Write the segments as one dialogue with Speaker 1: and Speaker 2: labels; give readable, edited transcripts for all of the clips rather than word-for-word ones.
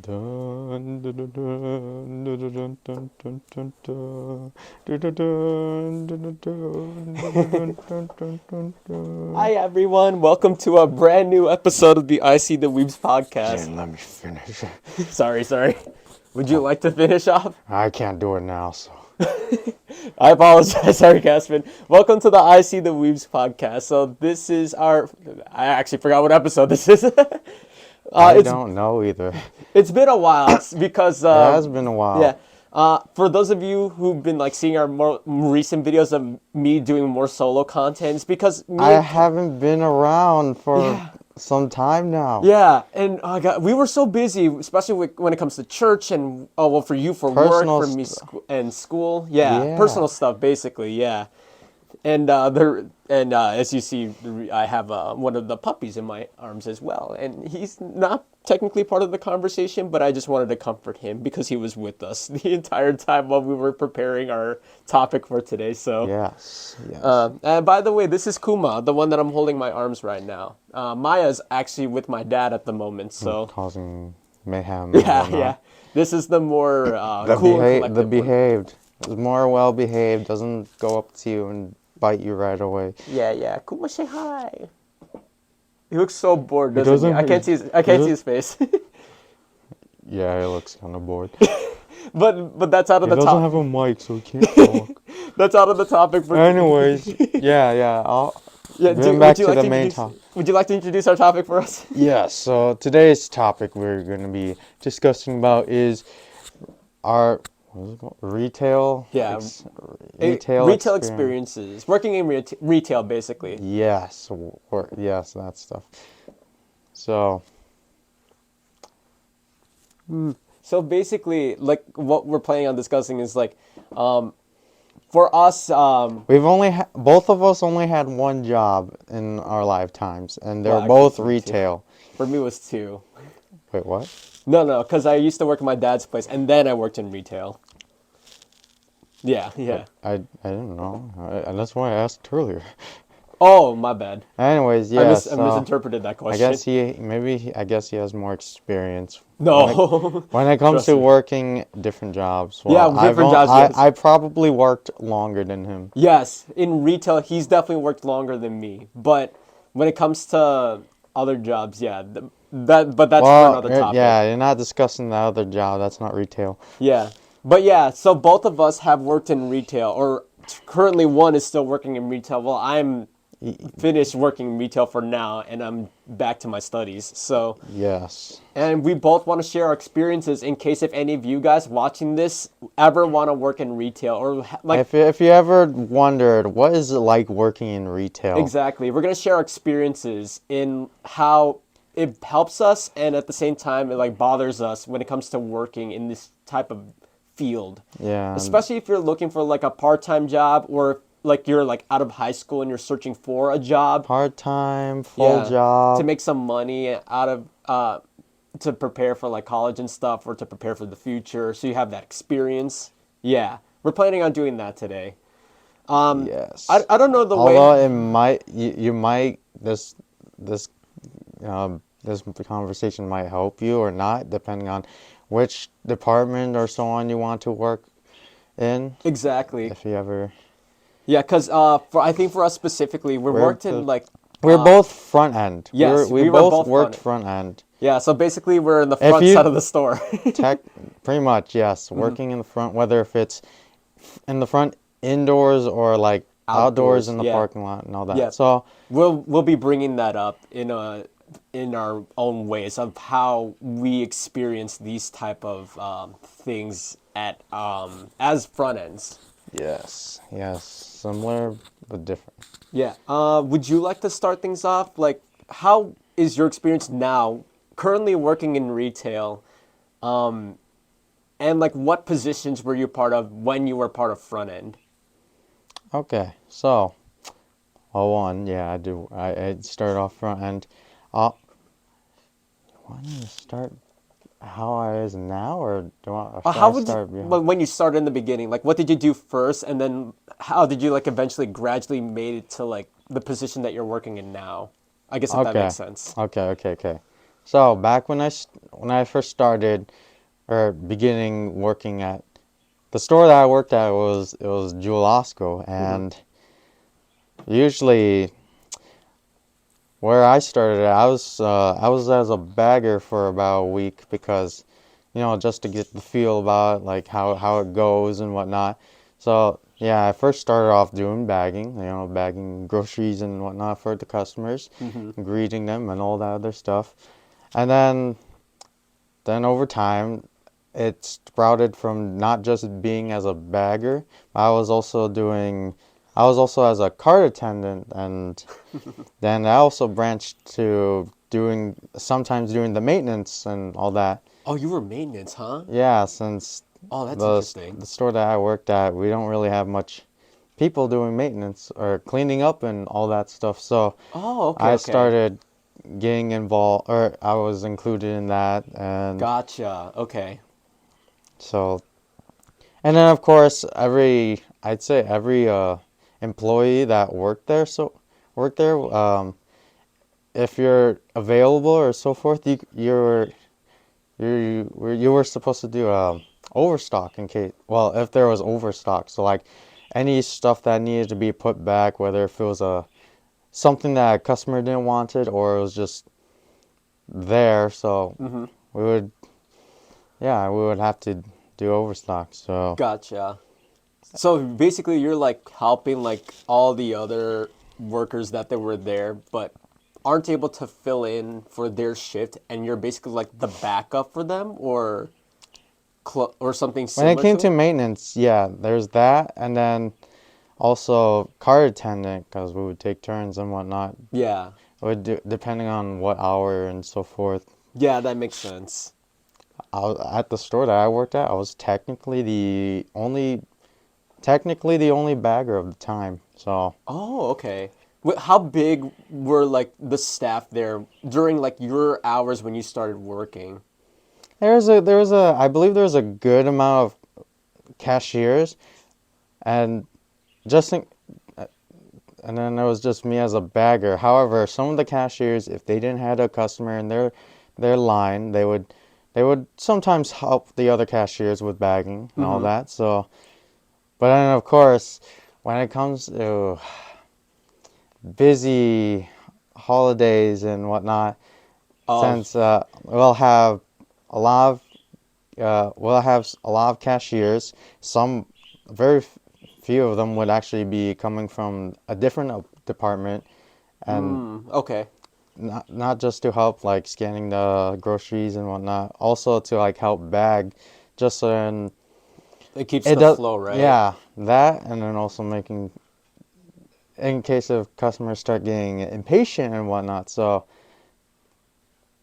Speaker 1: Dun, dun, dun, dun, dun, dun, dun, dun, dun, dun. Dun, dun, dun, dun, dun, dun, dun, dun, dun, dun.
Speaker 2: Hi everyone, welcome to a brand new episode of the ICDweebs Podcast.
Speaker 1: Didn't let me finish.
Speaker 2: Sorry. Would you like to finish off?
Speaker 1: I can't do it now, so.
Speaker 2: I apologize, sorry, Gaspin. Welcome to the ICDweebs Podcast. So this is I actually forgot what episode this is.
Speaker 1: I don't know either.
Speaker 2: It's been a while because
Speaker 1: It has been a while.
Speaker 2: yeah. For those of you who've been like seeing our more recent videos of me doing more solo content, it's because
Speaker 1: I haven't been around for some time now.
Speaker 2: yeah, and we were so busy, especially when it comes to church and for you for
Speaker 1: Personal
Speaker 2: work, for me and school. Yeah, personal stuff basically. Yeah, and as you see, I have one of the puppies in my arms as well, and he's not technically part of the conversation, but I just wanted to comfort him because he was with us the entire time while we were preparing our topic for today. So
Speaker 1: Yes.
Speaker 2: and by the way, this is Kuma, the one that I'm holding my arms right now. Maya's actually with my dad at the moment, so
Speaker 1: Causing mayhem.
Speaker 2: yeah. This is the more cool and collected
Speaker 1: The
Speaker 2: one.
Speaker 1: behaved. Is more well behaved. Doesn't go up to you and bite you right away.
Speaker 2: Yeah. Kuma, say hi. He looks so bored, doesn't he?
Speaker 1: doesn't-
Speaker 2: I can't see his face.
Speaker 1: Yeah, he looks kind of bored.
Speaker 2: but that's out of
Speaker 1: He
Speaker 2: the
Speaker 1: doesn't
Speaker 2: top.
Speaker 1: have a mic, so he can't talk.
Speaker 2: That's out of the topic for.
Speaker 1: Anyways, yeah.
Speaker 2: Yeah,
Speaker 1: Going back to the main
Speaker 2: introduce-
Speaker 1: topic.
Speaker 2: Would you like to introduce our topic for us?
Speaker 1: Yeah, so today's topic we're going to be discussing about is our what is it called? Retail.
Speaker 2: Yeah.
Speaker 1: Retail
Speaker 2: Retail
Speaker 1: experience.
Speaker 2: experiences, working in retail, basically.
Speaker 1: Yes, yes, that stuff. So
Speaker 2: So basically, like what we're planning on discussing is like, for us,
Speaker 1: we've both of us only had one job in our lifetimes, and they're
Speaker 2: Well,
Speaker 1: both
Speaker 2: actually, two.
Speaker 1: retail.
Speaker 2: for me was two.
Speaker 1: Wait, what?
Speaker 2: No, because I used to work at my dad's place, and then I worked in retail. Yeah.
Speaker 1: I didn't know. That's why I asked earlier.
Speaker 2: Oh, my bad.
Speaker 1: Anyways,
Speaker 2: I
Speaker 1: yeah.
Speaker 2: misinterpreted that
Speaker 1: I
Speaker 2: question.
Speaker 1: guess I guess he has more experience.
Speaker 2: No.
Speaker 1: When it comes
Speaker 2: Trust
Speaker 1: to
Speaker 2: me.
Speaker 1: working different jobs.
Speaker 2: Yeah, different jobs, yes.
Speaker 1: I probably worked longer than him.
Speaker 2: Yes, in retail, he's definitely worked longer than me. But when it comes to other jobs, yeah, but that's for another topic.
Speaker 1: Yeah, you're not discussing the other job. That's not retail.
Speaker 2: Yeah. But yeah, so both of us have worked in retail, or currently one is still working in retail. Well, I'm finished working in retail for now, and I'm back to my studies. So,
Speaker 1: Yes.
Speaker 2: and we both want to share our experiences in case if any of you guys watching this ever want to work in retail or like
Speaker 1: If you ever wondered what is it like working in retail?
Speaker 2: exactly, we're gonna share our experiences in how it helps us, and at the same time, it like bothers us when it comes to working in this type of field.
Speaker 1: Yeah.
Speaker 2: Especially if you're looking for like a part-time job, or like you're like out of high school and you're searching for a job.
Speaker 1: Part-time, full
Speaker 2: Yeah,
Speaker 1: job.
Speaker 2: to make some money out of to prepare for like college and stuff, or to prepare for the future, so you have that experience. Yeah, we're planning on doing that today.
Speaker 1: Yes.
Speaker 2: I don't know the
Speaker 1: Although
Speaker 2: way.
Speaker 1: it might you might this conversation might help you or not, depending on which department or so on you want to work in.
Speaker 2: Exactly.
Speaker 1: If you ever,
Speaker 2: Yeah, because I think for us specifically, we worked in like
Speaker 1: we're both front end.
Speaker 2: yes,
Speaker 1: we
Speaker 2: we were
Speaker 1: both
Speaker 2: both
Speaker 1: worked
Speaker 2: front
Speaker 1: front end.
Speaker 2: yeah. So basically, we're in the front
Speaker 1: you-
Speaker 2: side of the store.
Speaker 1: Tech, pretty much, yes. Working in the front, whether if it's in the front indoors or like outdoors in the
Speaker 2: yeah.
Speaker 1: parking lot and all that.
Speaker 2: Yeah.
Speaker 1: So
Speaker 2: We'll be bringing that up in our own ways of how we experience these type of things at as front ends.
Speaker 1: yes, similar but different.
Speaker 2: Yeah. Would you like to start things off? Like, how is your experience now, currently working in retail, and like what positions were you part of when you were part of front end?
Speaker 1: Okay, so, one, yeah, I do. I start off front end. Want me to start how I is now, or do I, should
Speaker 2: How
Speaker 1: I
Speaker 2: would
Speaker 1: start
Speaker 2: you,
Speaker 1: behind?
Speaker 2: when you started in the beginning, like what did you do first, and then how did you like eventually gradually made it to like the position that you're working in now? I guess if that makes sense.
Speaker 1: Okay. So back when I first started or beginning working at the store that I worked at was Jewel Osco, and usually where I started, I was as a bagger for about a week because, just to get the feel about it, like how it goes and whatnot. So yeah, I first started off doing bagging, bagging groceries and whatnot for the customers, greeting them and all that other stuff. And then over time, it sprouted from not just being as a bagger, I was also as a cart attendant, and then I also branched to sometimes doing the maintenance and all that.
Speaker 2: Oh, you were maintenance, huh?
Speaker 1: Yeah, since
Speaker 2: Oh, that's
Speaker 1: the
Speaker 2: interesting.
Speaker 1: the store that I worked at, we don't really have much people doing maintenance or cleaning up and all that stuff. So
Speaker 2: Oh, okay,
Speaker 1: I
Speaker 2: okay.
Speaker 1: started getting involved, or I was included in that, and
Speaker 2: Gotcha. Okay.
Speaker 1: so, and then of course I'd say every employee that worked there, if you're available or so forth, you were supposed to do overstock in case, well, if there was overstock. So like any stuff that needed to be put back, whether if it was something that a customer didn't want it or it was just there, so
Speaker 2: Mm-hmm.
Speaker 1: we would we would have to do overstock. So
Speaker 2: Gotcha. So basically, you're like helping like all the other workers that they were there, but aren't able to fill in for their shift, and you're basically like the backup for them, or or something
Speaker 1: when it
Speaker 2: similar
Speaker 1: came
Speaker 2: to
Speaker 1: to
Speaker 2: it.
Speaker 1: maintenance, yeah, there's that, and then also car attendant because we would take turns and whatnot.
Speaker 2: Yeah.
Speaker 1: Depending on what hour and so forth.
Speaker 2: Yeah, that makes sense.
Speaker 1: At the store that I worked at, I was technically the only bagger of the time. So
Speaker 2: Oh, okay. How big were like the staff there during like your hours when you started working?
Speaker 1: I believe there was a good amount of cashiers, and just think, and then there was just me as a bagger. However, some of the cashiers, if they didn't have a customer in their line, they would sometimes help the other cashiers with bagging and all
Speaker 2: Mm-hmm.
Speaker 1: that. So, but then of course, when it comes to busy holidays and whatnot,
Speaker 2: Oh,
Speaker 1: since we'll have a lot of cashiers. Some very few of them would actually be coming from a different department, and
Speaker 2: okay.
Speaker 1: not just to help like scanning the groceries and whatnot, also to like help bag, just so
Speaker 2: It keeps
Speaker 1: it
Speaker 2: the
Speaker 1: does.
Speaker 2: flow, right?
Speaker 1: Yeah, that, and then also making in case of customers start getting impatient and whatnot. So,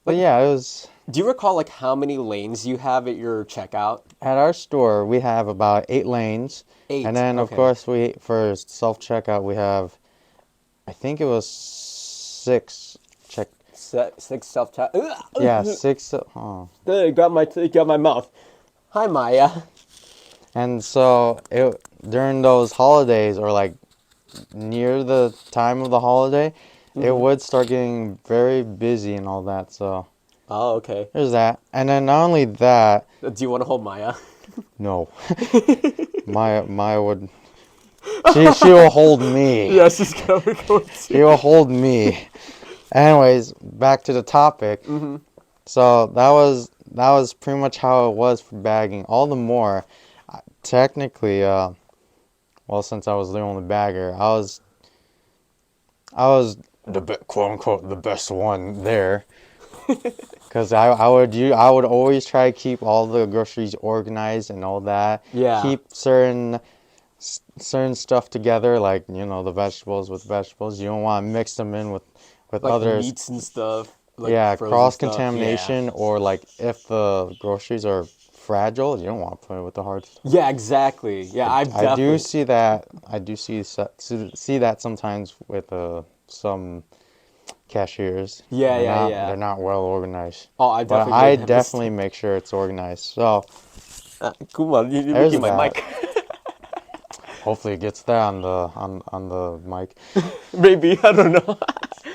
Speaker 1: but
Speaker 2: Like,
Speaker 1: yeah, it was
Speaker 2: do you recall like how many lanes you have at your checkout?
Speaker 1: at our store. We have about 8 lanes, and
Speaker 2: 8.
Speaker 1: then of
Speaker 2: Okay.
Speaker 1: course we for self checkout we have, I think it was 6 check.
Speaker 2: 6 self chat.
Speaker 1: Yeah, six. Oh.
Speaker 2: Got my mouth. Hi, Maya.
Speaker 1: And so during those holidays or like near the time of the holiday, it would start getting very busy and all that. So
Speaker 2: Oh, okay.
Speaker 1: there's that. And then not only that,
Speaker 2: Do you want to hold Maya?
Speaker 1: no, Maya would. She will hold me.
Speaker 2: Yes, she's gonna go
Speaker 1: She will hold me. Anyways, back to the topic. So that was pretty much how it was for bagging. All the more, technically, well, since I was the only bagger, I was quote unquote the best one there. Cause I would always try to keep all the groceries organized and all that.
Speaker 2: Yeah,
Speaker 1: Keep certain stuff together, like the vegetables with vegetables. You don't want to mix them in with
Speaker 2: like
Speaker 1: others.
Speaker 2: meats and stuff, like
Speaker 1: Yeah,
Speaker 2: frozen
Speaker 1: cross
Speaker 2: stuff. Yeah.
Speaker 1: contamination, or like if the groceries are fragile, you don't want to put it with the hard stuff.
Speaker 2: Yeah, exactly. Yeah, I've
Speaker 1: I do
Speaker 2: definitely.
Speaker 1: see that. I do see that sometimes with some cashiers.
Speaker 2: Yeah, yeah,
Speaker 1: They're
Speaker 2: yeah.
Speaker 1: not well organized.
Speaker 2: Oh, I
Speaker 1: But
Speaker 2: definitely
Speaker 1: I
Speaker 2: made that
Speaker 1: definitely
Speaker 2: mistake.
Speaker 1: make sure it's organized. So
Speaker 2: Come on, you're
Speaker 1: there's
Speaker 2: licking my
Speaker 1: that.
Speaker 2: mic.
Speaker 1: Hopefully it gets that on the mic.
Speaker 2: Maybe I don't know.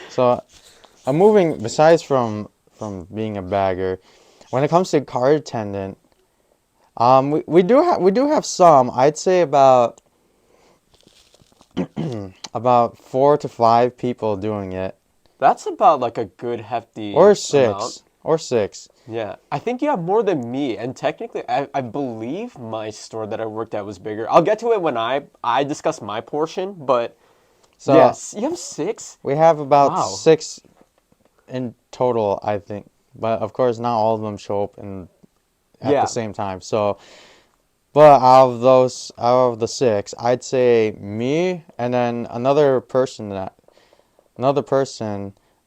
Speaker 1: So I'm moving besides from being a bagger. When it comes to cart attendant, we do have some. I'd say about about 4 to 5 people doing it.
Speaker 2: That's about like a good hefty
Speaker 1: Or
Speaker 2: amount.
Speaker 1: 6. Or 6.
Speaker 2: Yeah, I think you have more than me, and technically, I believe my store that I worked at was bigger. I'll get to it when I discuss my portion, but
Speaker 1: So
Speaker 2: yes, you have 6?
Speaker 1: we have about
Speaker 2: Wow.
Speaker 1: 6 in total, I think. But of course, not all of them show up at
Speaker 2: Yeah.
Speaker 1: the same time. So, but out of the 6, I'd say me and then another person,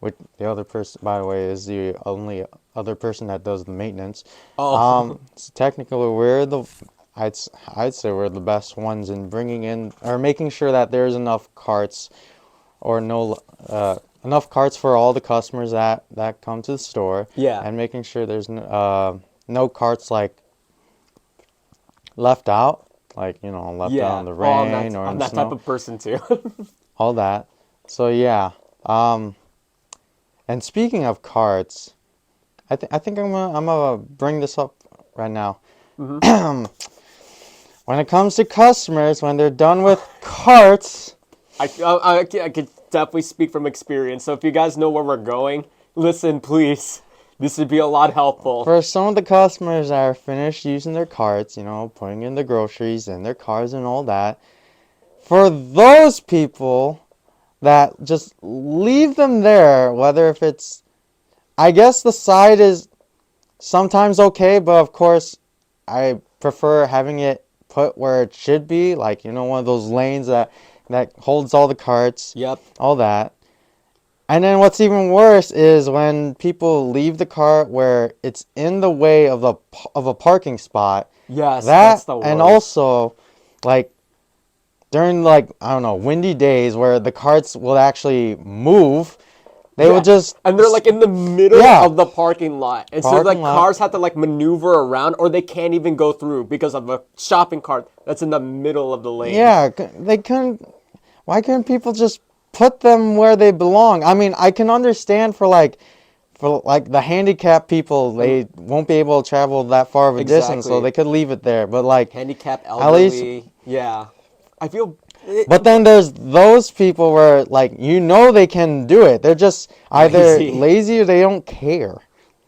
Speaker 1: which the other person, by the way, is the only other person that does the maintenance.
Speaker 2: Oh,
Speaker 1: So technically, I'd say we're the best ones in bringing in or making sure that there's enough carts or no enough carts for all the customers that come to the store.
Speaker 2: Yeah.
Speaker 1: And making sure there's no carts like left out, like left out
Speaker 2: yeah.
Speaker 1: in the
Speaker 2: Oh,
Speaker 1: rain or in
Speaker 2: I'm
Speaker 1: the
Speaker 2: that type
Speaker 1: snow,
Speaker 2: of person too.
Speaker 1: all that. So yeah. And speaking of carts, I think I'm gonna bring this up right now.
Speaker 2: Mm-hmm.
Speaker 1: When it comes to customers, when they're done with carts,
Speaker 2: I could definitely speak from experience. So if you guys know where we're going, listen, please. This would be a lot helpful.
Speaker 1: for some of the customers that are finished using their carts, putting in the groceries in their cars and all that, for those people that just leave them there, whether if it's, I guess the side is sometimes okay, but of course I prefer having it put where it should be, like one of those lanes that holds all the carts,
Speaker 2: Yep.
Speaker 1: all that. And then what's even worse is when people leave the cart where it's in the way of a parking spot.
Speaker 2: Yes,
Speaker 1: That
Speaker 2: that's the worst.
Speaker 1: and also like during like I don't know windy days where the carts will actually move, they will just
Speaker 2: and they're like in the middle
Speaker 1: Yeah.
Speaker 2: of the parking lot, and so like
Speaker 1: Parking lot.
Speaker 2: cars have to like maneuver around, or they can't even go through because of a shopping cart that's in the middle of the lane.
Speaker 1: Yeah, they couldn't. Why couldn't people just put them where they belong? I mean, I can understand for the handicapped people, they won't be able to travel that far of a distance, so
Speaker 2: Exactly.
Speaker 1: they could leave it there. But like,
Speaker 2: Handicapped,
Speaker 1: at least,
Speaker 2: elderly. Yeah, I feel.
Speaker 1: but then there's those people where like they can do it. They're just either
Speaker 2: Lazy.
Speaker 1: lazy or they don't care.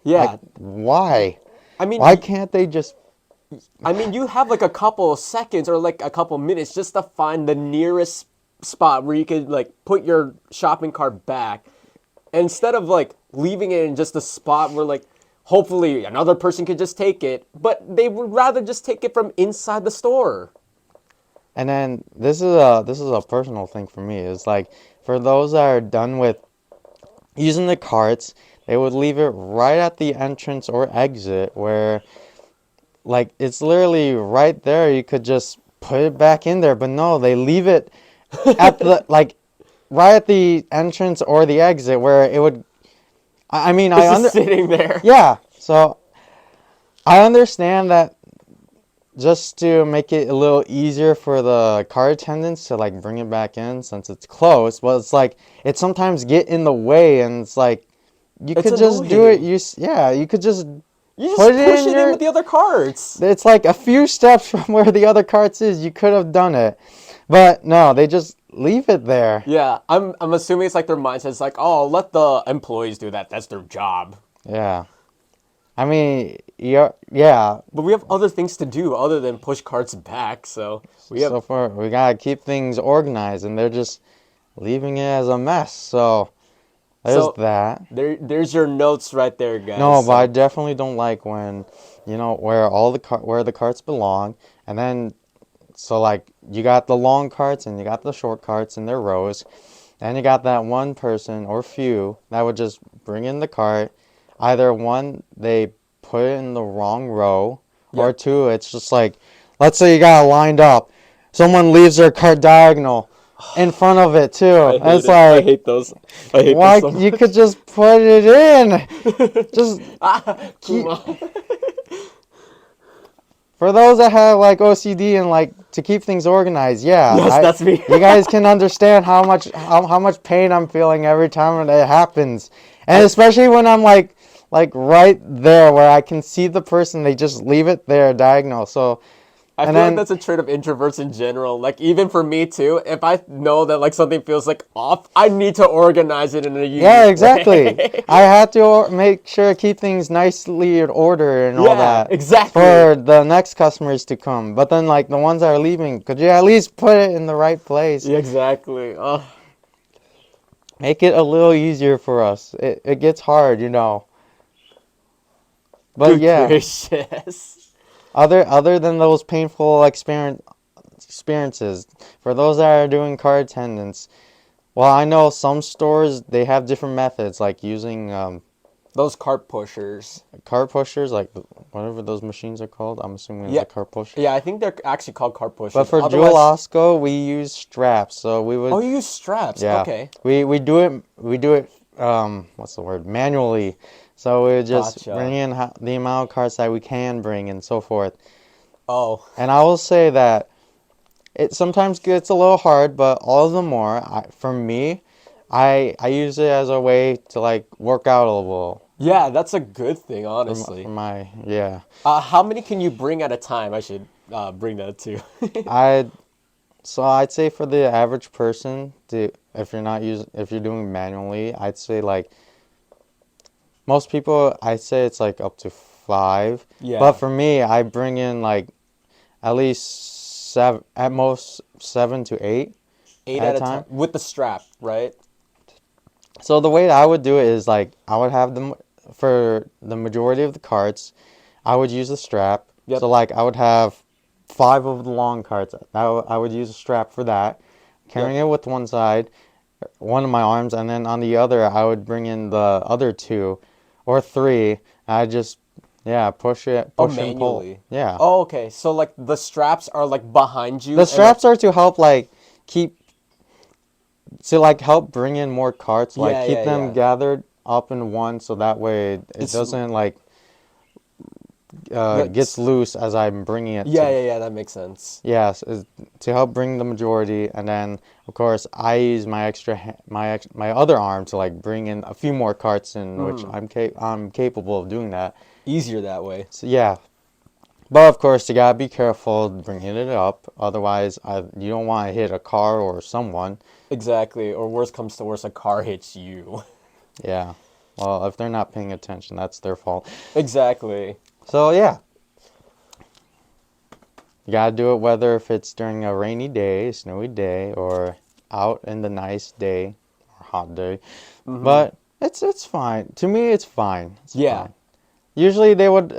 Speaker 2: Yeah,
Speaker 1: Like, why?
Speaker 2: I mean,
Speaker 1: Why can't they just?
Speaker 2: you have like a couple of seconds or like a couple minutes just to find the nearest spot where you could like put your shopping cart back, instead of like leaving it in just a spot where like hopefully another person could just take it, but they would rather just take it from inside the store.
Speaker 1: And then this is a personal thing for me. It's like for those that are done with using the carts, they would leave it right at the entrance or exit where like it's literally right there. You could just put it back in there, but no, they leave it at the like right at the entrance or the exit where it would I mean
Speaker 2: It's just sitting there.
Speaker 1: Yeah. So I understand that just to make it a little easier for the car attendants to like bring it back in since it's close, but it's like it sometimes get in the way and it's like you
Speaker 2: It's
Speaker 1: could just do it.
Speaker 2: annoying.
Speaker 1: You could just
Speaker 2: You just
Speaker 1: put
Speaker 2: push
Speaker 1: in
Speaker 2: it in with the other carts.
Speaker 1: It's like a few steps from where the other carts is. You could have done it, but no, they just leave it there.
Speaker 2: Yeah, I'm assuming it's like their mindset is like, oh, let the employees do that. That's their job.
Speaker 1: Yeah, I mean, yeah.
Speaker 2: But we have other things to do other than push carts back. So we have
Speaker 1: So far, we gotta keep things organized, and they're just leaving it as a mess. So there's that.
Speaker 2: There's your notes right there, guys.
Speaker 1: No, but I definitely don't like when, where where the carts belong, and then so like you got the long carts and you got the short carts in their rows, and you got that one person or few that would just bring in the cart. Either one, they put it in the wrong row, or two, it's just like, let's say you got it lined up, someone leaves their cart diagonal in front of it too. And it's
Speaker 2: I
Speaker 1: like,
Speaker 2: hate those. I hate
Speaker 1: why
Speaker 2: those so
Speaker 1: you could just put it in? Just
Speaker 2: Come on.
Speaker 1: for those that have like OCD and like to keep things organized, yeah.
Speaker 2: Yes, that's me.
Speaker 1: You guys can understand how much pain I'm feeling every time it happens, and especially when I'm like like right there where I can see the person. They just leave it there diagonal. So,
Speaker 2: I
Speaker 1: and
Speaker 2: feel like
Speaker 1: then
Speaker 2: that's a trait of introverts in general. Like even for me too, if I know that like something feels like off, I need to organize it in a
Speaker 1: yeah,
Speaker 2: unique
Speaker 1: exactly.
Speaker 2: way.
Speaker 1: I had to make sure to keep things nicely in order and all
Speaker 2: Yeah,
Speaker 1: that
Speaker 2: exactly.
Speaker 1: for the next customers to come. But then like the ones that are leaving, could you at least put it in the right place?
Speaker 2: Yeah, exactly. Oh,
Speaker 1: Make it a little easier for us. It gets hard, you know. But
Speaker 2: good
Speaker 1: yeah,
Speaker 2: gracious.
Speaker 1: other than those painful experiences, for those that are doing car attendants, well, I know some stores they have different methods, like using
Speaker 2: Those cart pushers.
Speaker 1: car pushers, like whatever those machines are called. I'm assuming it's
Speaker 2: Yeah.
Speaker 1: a car push.
Speaker 2: Yeah, I think they're actually called cart
Speaker 1: But
Speaker 2: pushers.
Speaker 1: for Jewel
Speaker 2: Otherwise,
Speaker 1: Osco, we use straps. So we
Speaker 2: oh,
Speaker 1: would,
Speaker 2: you use straps.
Speaker 1: yeah,
Speaker 2: Okay.
Speaker 1: we do it what's the word, manually. So we would just bring
Speaker 2: Gotcha.
Speaker 1: in the amount of carts that we can bring and so forth.
Speaker 2: Oh,
Speaker 1: And I will say that it sometimes gets a little hard, but all the more, for me, I use it as a way to like work out a little
Speaker 2: yeah, that's a good thing,
Speaker 1: for
Speaker 2: honestly.
Speaker 1: my, yeah.
Speaker 2: How many can you bring at a time? I should bring that too.
Speaker 1: I So I'd say for the average person, if you're doing manually, I'd say like most people, I'd say it's like up to 5. But
Speaker 2: Yeah.
Speaker 1: for me, I bring in like at least 7, at most 7 to 8
Speaker 2: Eight
Speaker 1: at a
Speaker 2: at a time
Speaker 1: time.
Speaker 2: with the strap, right?
Speaker 1: So the way that I would do it is like I would have them for the majority of the carts, I would use the strap.
Speaker 2: Yep.
Speaker 1: So like I would have 5 of the long carts. I would use a strap for that, carrying
Speaker 2: Yep.
Speaker 1: it with one side, one of my arms, and then on the other I would bring in the other 2 or 3. I just, yeah,
Speaker 2: Oh,
Speaker 1: push and pull.
Speaker 2: manually.
Speaker 1: Yeah.
Speaker 2: Oh, okay. So like the straps are like behind you
Speaker 1: The
Speaker 2: and like
Speaker 1: straps are to help like keep to like help bring in more carts, like
Speaker 2: yeah,
Speaker 1: keep
Speaker 2: yeah,
Speaker 1: them
Speaker 2: yeah.
Speaker 1: gathered up in one so that way it
Speaker 2: It's
Speaker 1: doesn't like gets
Speaker 2: that's
Speaker 1: loose as I'm bringing it
Speaker 2: yeah,
Speaker 1: to.
Speaker 2: yeah, yeah. That makes sense.
Speaker 1: Yes, to help bring the majority, and then of course I use my my other arm to like bring in a few more carts in, which I'm capable of doing that.
Speaker 2: Easier that way.
Speaker 1: So yeah, but of course you gotta be careful bringing it up, otherwise you don't want to hit a car or someone.
Speaker 2: Exactly. Or worse comes to worse, a car hits you.
Speaker 1: Yeah, well if they're not paying attention, that's their fault.
Speaker 2: Exactly.
Speaker 1: So yeah, you gotta do it whether if it's during a rainy day, snowy day, or out in the nice day or hot day. But it's fine. To me, it's fine. It's
Speaker 2: Yeah.
Speaker 1: fine. Usually they would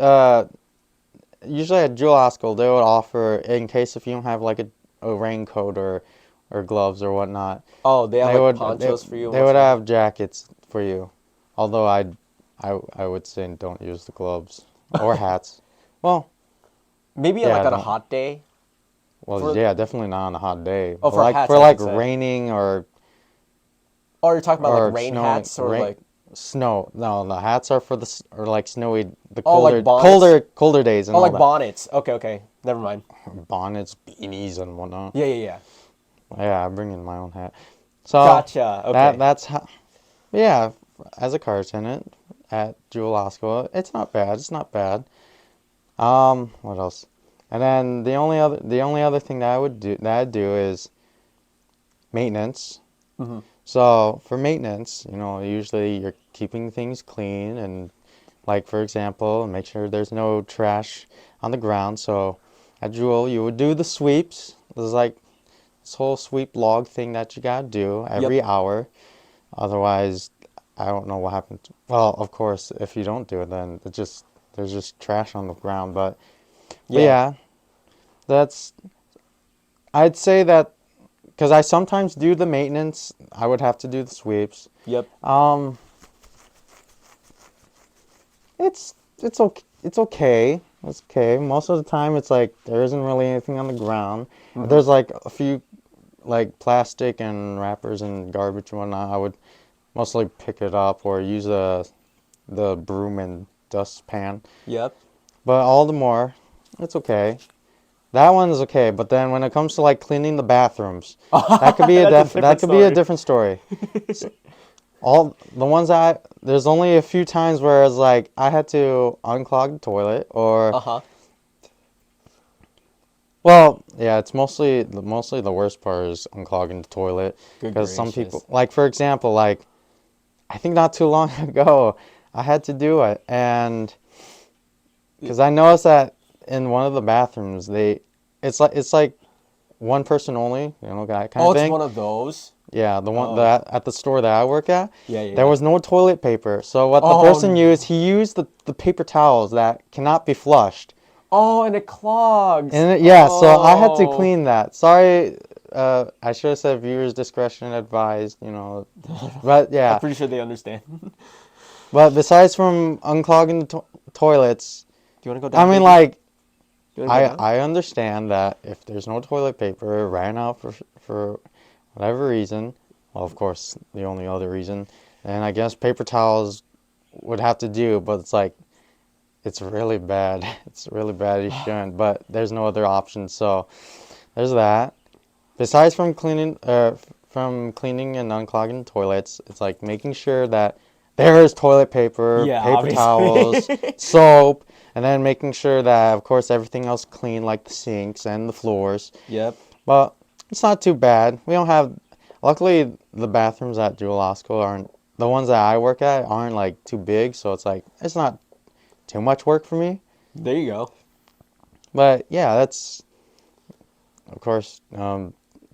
Speaker 1: usually at Jewel Osco they would offer in case if you don't have like a raincoat or gloves or whatnot.
Speaker 2: Oh, they have
Speaker 1: They
Speaker 2: like
Speaker 1: would
Speaker 2: ponchos for you and
Speaker 1: they would
Speaker 2: whatnot.
Speaker 1: have jackets for you. Although I would say don't use the gloves or hats. Well,
Speaker 2: Maybe like
Speaker 1: yeah,
Speaker 2: on a
Speaker 1: don't.
Speaker 2: hot day.
Speaker 1: Well,
Speaker 2: For
Speaker 1: yeah, definitely not on a hot day.
Speaker 2: oh,
Speaker 1: But
Speaker 2: for
Speaker 1: like
Speaker 2: hats,
Speaker 1: for
Speaker 2: I
Speaker 1: like
Speaker 2: should say.
Speaker 1: raining
Speaker 2: Oh, you're talking about like
Speaker 1: or
Speaker 2: rain
Speaker 1: snowing,
Speaker 2: hats or like
Speaker 1: snow. No, the hats are for or like snowy, the
Speaker 2: oh like
Speaker 1: colder,
Speaker 2: bonnets.
Speaker 1: colder days and
Speaker 2: Oh,
Speaker 1: all
Speaker 2: like
Speaker 1: that.
Speaker 2: bonnets. Okay, okay. Never mind.
Speaker 1: Bonnets, beanies, and whatnot.
Speaker 2: Yeah, yeah, yeah.
Speaker 1: Yeah, I bring in my own hat. So
Speaker 2: Gotcha. Okay.
Speaker 1: that's how. Yeah, as a car attendant at Jewel Osco, it's not bad. It's not bad. What else? And then the only other thing that I'd do is maintenance.
Speaker 2: hmm
Speaker 1: So for maintenance, usually you're keeping things clean and like for example, make sure there's no trash on the ground. So at Jewel, you would do the sweeps. There's like this whole sweep log thing that you gotta do
Speaker 2: Yep.
Speaker 1: every hour. Otherwise, I don't know what happens. Well, of course, if you don't do it, then there's just trash on the ground. But
Speaker 2: Yeah.
Speaker 1: yeah, that's I'd say that because I sometimes do the maintenance, I would have to do the sweeps.
Speaker 2: Yep.
Speaker 1: Um, it's okay. It's okay. It's okay. Most of the time, it's like there isn't really anything on the ground. If
Speaker 2: hmm
Speaker 1: there's like a few like plastic and wrappers and garbage and whatnot, I would mostly pick it up or use the broom and dustpan.
Speaker 2: Yep.
Speaker 1: But all the more, it's okay. That one is okay. But then when it comes to like cleaning the bathrooms,
Speaker 2: That's a different
Speaker 1: that could be a
Speaker 2: story.
Speaker 1: different story. all the ones there's only a few times where it's like I had to unclog the toilet or
Speaker 2: Uh-huh.
Speaker 1: well, yeah, it's mostly the worst part is unclogging the toilet
Speaker 2: Good
Speaker 1: because some people
Speaker 2: gracious.
Speaker 1: like for example like I think not too long ago I had to do it and because I noticed that in one of the bathrooms it's like one person only, that kind
Speaker 2: Oh,
Speaker 1: of
Speaker 2: it's
Speaker 1: thing.
Speaker 2: one of those?
Speaker 1: Yeah, the one
Speaker 2: Oh.
Speaker 1: that at the store that I work at,
Speaker 2: Yeah, yeah,
Speaker 1: there
Speaker 2: yeah.
Speaker 1: was no toilet paper. So what the
Speaker 2: Oh,
Speaker 1: person used, he used the paper towels that cannot be flushed.
Speaker 2: oh, and it clogs.
Speaker 1: Yeah, so I had to
Speaker 2: Oh.
Speaker 1: clean that. Sorry, I should have said viewers discretion advised, But
Speaker 2: I'm
Speaker 1: yeah,
Speaker 2: pretty sure they understand. Do
Speaker 1: but besides from unclogging the toilets,
Speaker 2: you want to go
Speaker 1: I
Speaker 2: down,
Speaker 1: mean
Speaker 2: baby?
Speaker 1: like
Speaker 2: Do you want to
Speaker 1: I
Speaker 2: go down?
Speaker 1: I understand that if there's no toilet paper, it ran out for whatever reason, well, of course, the only other reason, and I guess paper towels would have to do, but it's like it's really bad. It's really bad. You shouldn't, but there's no other option. So there's that. Besides from cleaning and unclogging toilets, it's like making sure that there is toilet paper,
Speaker 2: Yeah,
Speaker 1: paper
Speaker 2: obviously.
Speaker 1: towels, soap, and then making sure that, of course, everything else clean, like the sinks and the floors.
Speaker 2: Yep.
Speaker 1: But it's not too bad. We don't have. Luckily, the bathrooms at Jewel Osco aren't. The ones that I work at aren't like too big, so it's like it's not too much work for me.
Speaker 2: There you go.
Speaker 1: But yeah, that's of course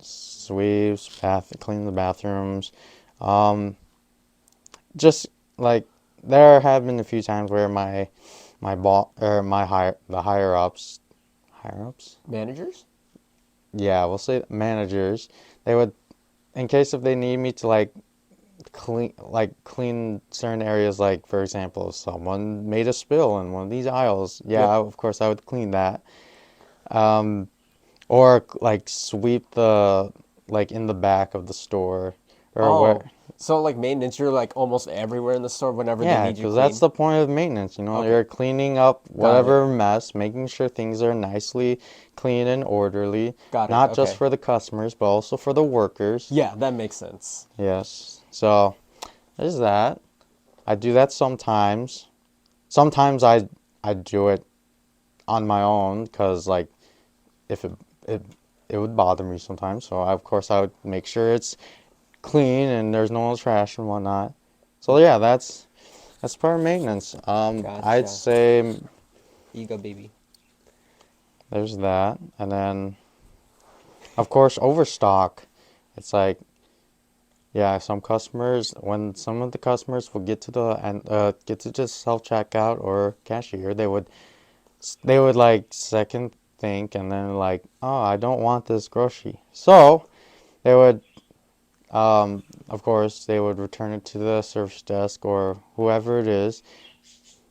Speaker 1: sweeps, clean the bathrooms. Um, just like there have been a few times where my boss or the higher ups,
Speaker 2: Managers?
Speaker 1: yeah, we'll say managers, they would in case if they need me to clean certain areas, like for example if someone made a spill in one of these aisles, yeah,
Speaker 2: Yep.
Speaker 1: of course I would clean that. um or like sweep the like in the back of the store or
Speaker 2: Oh.
Speaker 1: where.
Speaker 2: So like maintenance, you're like almost everywhere in the store whenever they
Speaker 1: Yeah,
Speaker 2: need you
Speaker 1: because that's
Speaker 2: clean.
Speaker 1: the point of maintenance.
Speaker 2: Okay.
Speaker 1: You're cleaning up
Speaker 2: Got it.
Speaker 1: whatever mess, making sure things are nicely clean and orderly,
Speaker 2: Got it.
Speaker 1: not just
Speaker 2: Okay.
Speaker 1: for the customers, but also for the workers.
Speaker 2: Yeah, that makes sense.
Speaker 1: Yes. So there's that. I do that sometimes. Sometimes I do it on my own because like if it it would bother me sometimes. So of course I would make sure it's clean and there's no trash and whatnot. So yeah, that's part of maintenance. I'd
Speaker 2: Gotcha.
Speaker 1: say
Speaker 2: Here you go, baby.
Speaker 1: there's that, and then of course overstock. It's like yeah, when some of the customers will get to the self checkout or cashier, they would like second think and then like, oh, I don't want this grocery. So they would of course they would return it to the service desk or whoever it is,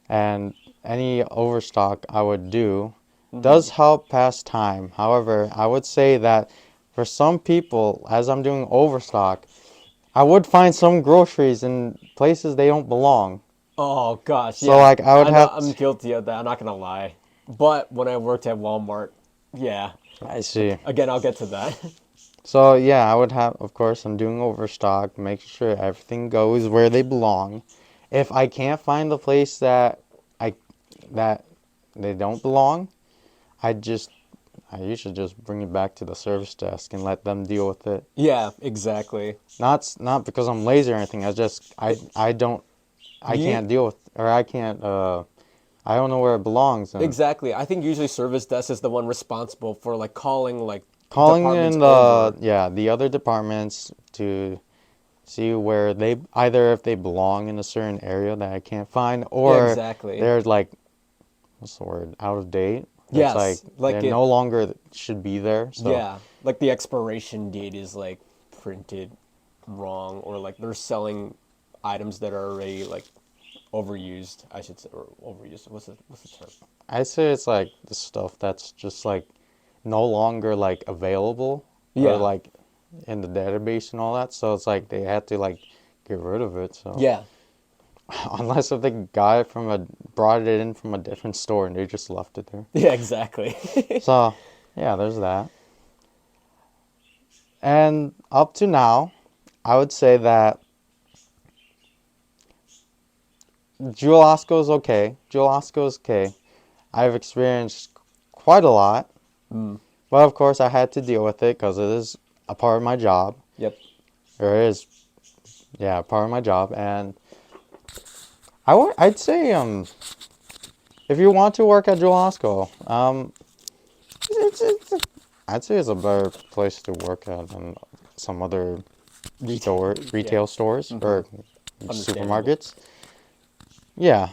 Speaker 1: and any overstock I would do
Speaker 2: Mm-hmm.
Speaker 1: does help pass time. However, I would say that for some people, as I'm doing overstock, I would find some groceries in places they don't belong.
Speaker 2: Oh gosh,
Speaker 1: So
Speaker 2: yeah.
Speaker 1: like I would
Speaker 2: I know
Speaker 1: have
Speaker 2: I'm
Speaker 1: to,
Speaker 2: guilty of that. I'm not gonna lie. But when I worked at Walmart, yeah.
Speaker 1: I see.
Speaker 2: Again, I'll get to that.
Speaker 1: So yeah, I would have, of course, I'm doing overstock, making sure everything goes where they belong. If I can't find the place I that they don't belong, I just I usually just bring it back to the service desk and let them deal with it.
Speaker 2: Yeah, exactly.
Speaker 1: Not because I'm lazy or anything. I don't I
Speaker 2: You
Speaker 1: can't deal with or I don't know where it belongs and
Speaker 2: exactly. I think usually service desk is the one responsible for like calling like
Speaker 1: calling
Speaker 2: departments
Speaker 1: in
Speaker 2: over.
Speaker 1: the other departments to see where they either if they belong in a certain area that I can't find
Speaker 2: Yeah,
Speaker 1: or
Speaker 2: exactly.
Speaker 1: they're like what's the word, out of date. It's like
Speaker 2: Yes,
Speaker 1: they
Speaker 2: like it.
Speaker 1: no longer should be there. So
Speaker 2: Yeah, like the expiration date is like printed wrong, or like they're selling items that are already like overused. I should say, or overused. What's the term?
Speaker 1: I say it's like the stuff that's just like no longer like available or
Speaker 2: Yeah,
Speaker 1: like in the database and all that. So it's like they had to like get rid of it. So
Speaker 2: yeah,
Speaker 1: unless if they got it brought it in from a different store and they just left it there.
Speaker 2: yeah, exactly.
Speaker 1: So yeah, there's that. And up to now, I would say that Jewel-Osco's okay. Jewel-Osco's okay. I've experienced quite a lot, but of course I had to deal with it because it is a part of my job.
Speaker 2: Yep.
Speaker 1: Or it is, yeah, part of my job. And I'd say if you want to work at Jewel-Osco, it's I'd say it's a better place to work at than some other
Speaker 2: Yeah.
Speaker 1: retail stores or
Speaker 2: Understandable.
Speaker 1: supermarkets. Yeah.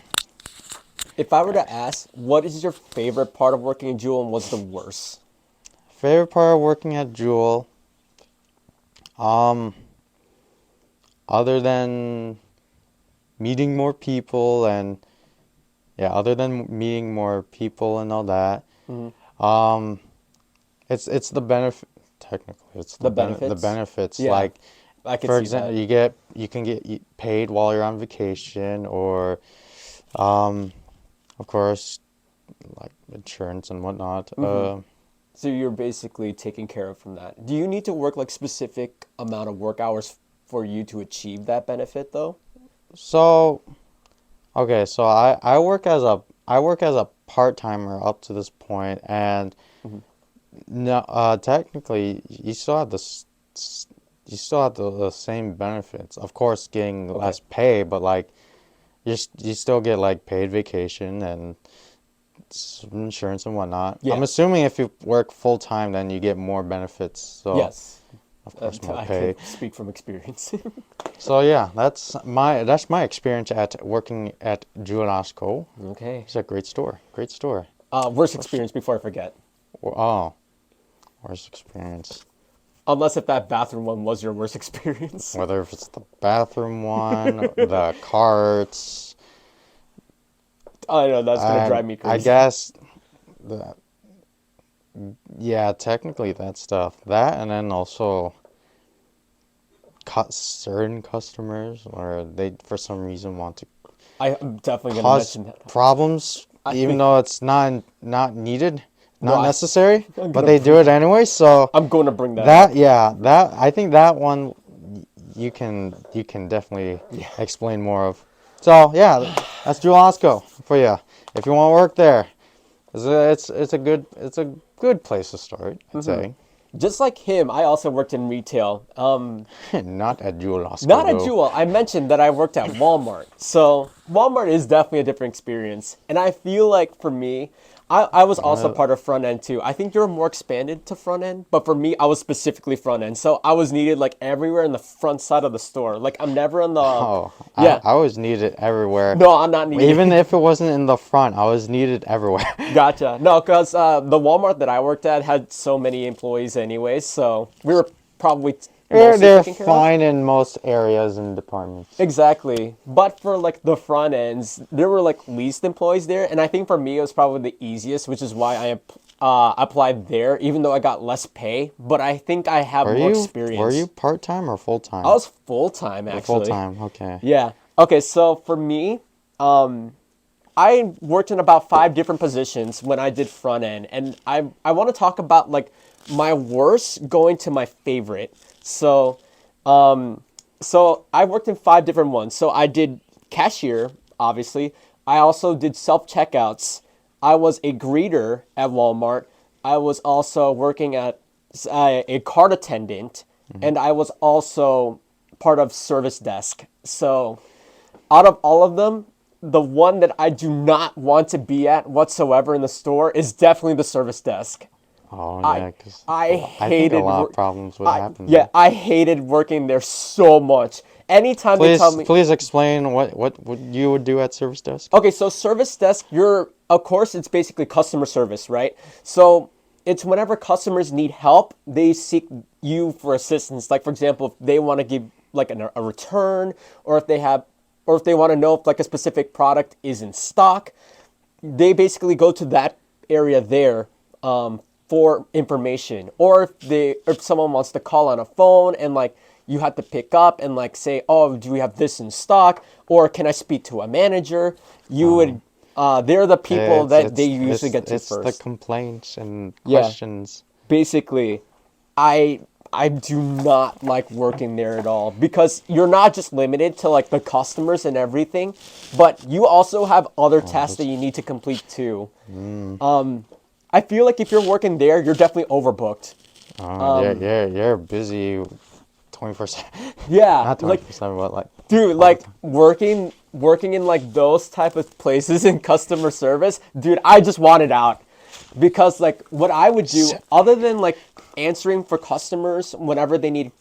Speaker 2: If I were to ask, what is your favorite part of working in Jewel and what's the worst?
Speaker 1: Favorite part of working at Jewel, um, other than meeting more people and yeah, other than meeting more people and all that, um, it's the benefit. Technically, it's
Speaker 2: The
Speaker 1: the
Speaker 2: benefits?
Speaker 1: benefits.
Speaker 2: Yeah,
Speaker 1: Like,
Speaker 2: I could
Speaker 1: for
Speaker 2: see
Speaker 1: example,
Speaker 2: that.
Speaker 1: you can get paid while you're on vacation, or of course, like insurance and whatnot.
Speaker 2: So you're basically taken care of from that. Do you need to work like specific amount of work hours for you to achieve that benefit though?
Speaker 1: So okay, so I work as a part timer up to this point, and no, technically you still have the same benefits. Of course, getting
Speaker 2: Okay.
Speaker 1: less pay, but like you still get like paid vacation and insurance and whatnot. I'm
Speaker 2: Yeah.
Speaker 1: assuming if you work full time, then you get more benefits. So
Speaker 2: Yes.
Speaker 1: of course more
Speaker 2: I
Speaker 1: pay.
Speaker 2: can speak from experience.
Speaker 1: So yeah, that's my experience at working at Jewel-Osco.
Speaker 2: Okay.
Speaker 1: It's a great store. Great store.
Speaker 2: Worst experience before I forget.
Speaker 1: Oh, worst experience.
Speaker 2: Unless if that bathroom one was your worst experience.
Speaker 1: Whether if it's the bathroom one, the carts,
Speaker 2: I know that's gonna
Speaker 1: and
Speaker 2: drive me
Speaker 1: I
Speaker 2: crazy.
Speaker 1: guess the yeah, technically that stuff. That and then also cut certain customers or they for some reason want to
Speaker 2: I'm definitely gonna
Speaker 1: cause
Speaker 2: mention that.
Speaker 1: problems
Speaker 2: I
Speaker 1: even
Speaker 2: think
Speaker 1: though it's not needed,
Speaker 2: no,
Speaker 1: not necessary,
Speaker 2: I'm
Speaker 1: but
Speaker 2: gonna
Speaker 1: they do it anyway. So
Speaker 2: I'm going to bring that
Speaker 1: that
Speaker 2: up.
Speaker 1: yeah, that I think that one you can definitely
Speaker 2: Yeah.
Speaker 1: explain more of. So yeah, that's Jewel-Osco for you. If you want to work there, it's a good place to start, I'd say.
Speaker 2: Just like him, I also worked in retail.
Speaker 1: Not at Jewel-Osco
Speaker 2: Not at
Speaker 1: though.
Speaker 2: Jewel. I mentioned that I worked at Walmart. So Walmart is definitely a different experience. And I feel like for me, I was also
Speaker 1: Uh,
Speaker 2: part of front end too. I think you're more expanded to front end, but for me, I was specifically front end. So I was needed like everywhere in the front side of the store. Like I'm never in the,
Speaker 1: oh,
Speaker 2: yeah,
Speaker 1: I was needed everywhere.
Speaker 2: no, I'm not
Speaker 1: Even
Speaker 2: needed.
Speaker 1: if it wasn't in the front, I was needed everywhere.
Speaker 2: Gotcha. No, because the Walmart that I worked at had so many employees anyway. So we were probably mostly
Speaker 1: They're
Speaker 2: taken care of.
Speaker 1: fine in most areas and departments.
Speaker 2: Exactly. But for like the front ends, there were like least employees there. And I think for me, it was probably the easiest, which is why I applied there, even though I got less pay. But I think I have more
Speaker 1: Were you
Speaker 2: experience.
Speaker 1: part-time or
Speaker 2: I
Speaker 1: full-time?
Speaker 2: was full time actually.
Speaker 1: Full-time, okay.
Speaker 2: Yeah. Okay. So for me, I worked in about 5 different positions when I did front end. And I want to talk about like my worst going to my favorite. So I worked in 5 different ones. So I did cashier, obviously. I also did self checkouts. I was a greeter at Walmart. I was also working at a cart attendant, and I was also part of service desk. So out of all of them, the one that I do not want to be at whatsoever in the store is definitely the service desk.
Speaker 1: Oh
Speaker 2: I
Speaker 1: yeah, 'cause
Speaker 2: I
Speaker 1: I think a
Speaker 2: hated
Speaker 1: lot of
Speaker 2: work.
Speaker 1: problems would happen
Speaker 2: Yeah,
Speaker 1: there.
Speaker 2: I hated working there so much. Anytime they tell me,
Speaker 1: Please explain what you would do at service desk.
Speaker 2: okay, so service desk, you're of course it's basically customer service, right? So it's whenever customers need help, they seek you for assistance. Like for example, if they want to give like a return, or if they have, or if they want to know if like a specific product is in stock, they basically go to that area there for information. Or if someone wants to call on a phone and like you have to pick up and like say, oh, do we have this in stock, or can I speak to a manager, you would they're the people that they usually get to
Speaker 1: It's the
Speaker 2: first.
Speaker 1: complaints and
Speaker 2: Yeah,
Speaker 1: questions.
Speaker 2: basically, I I do not like working there at all because you're not just limited to like the customers and everything, but you also have other tasks that you need to complete too. I feel like if you're working there, you're definitely overbooked.
Speaker 1: You're busy 24/7.
Speaker 2: Yeah,
Speaker 1: Not
Speaker 2: like
Speaker 1: 24/7, but like
Speaker 2: dude,
Speaker 1: all the
Speaker 2: like
Speaker 1: time.
Speaker 2: working in like those type of places in customer service, dude, I just wanted out. Because like what I would do other than like answering for customers whenever they need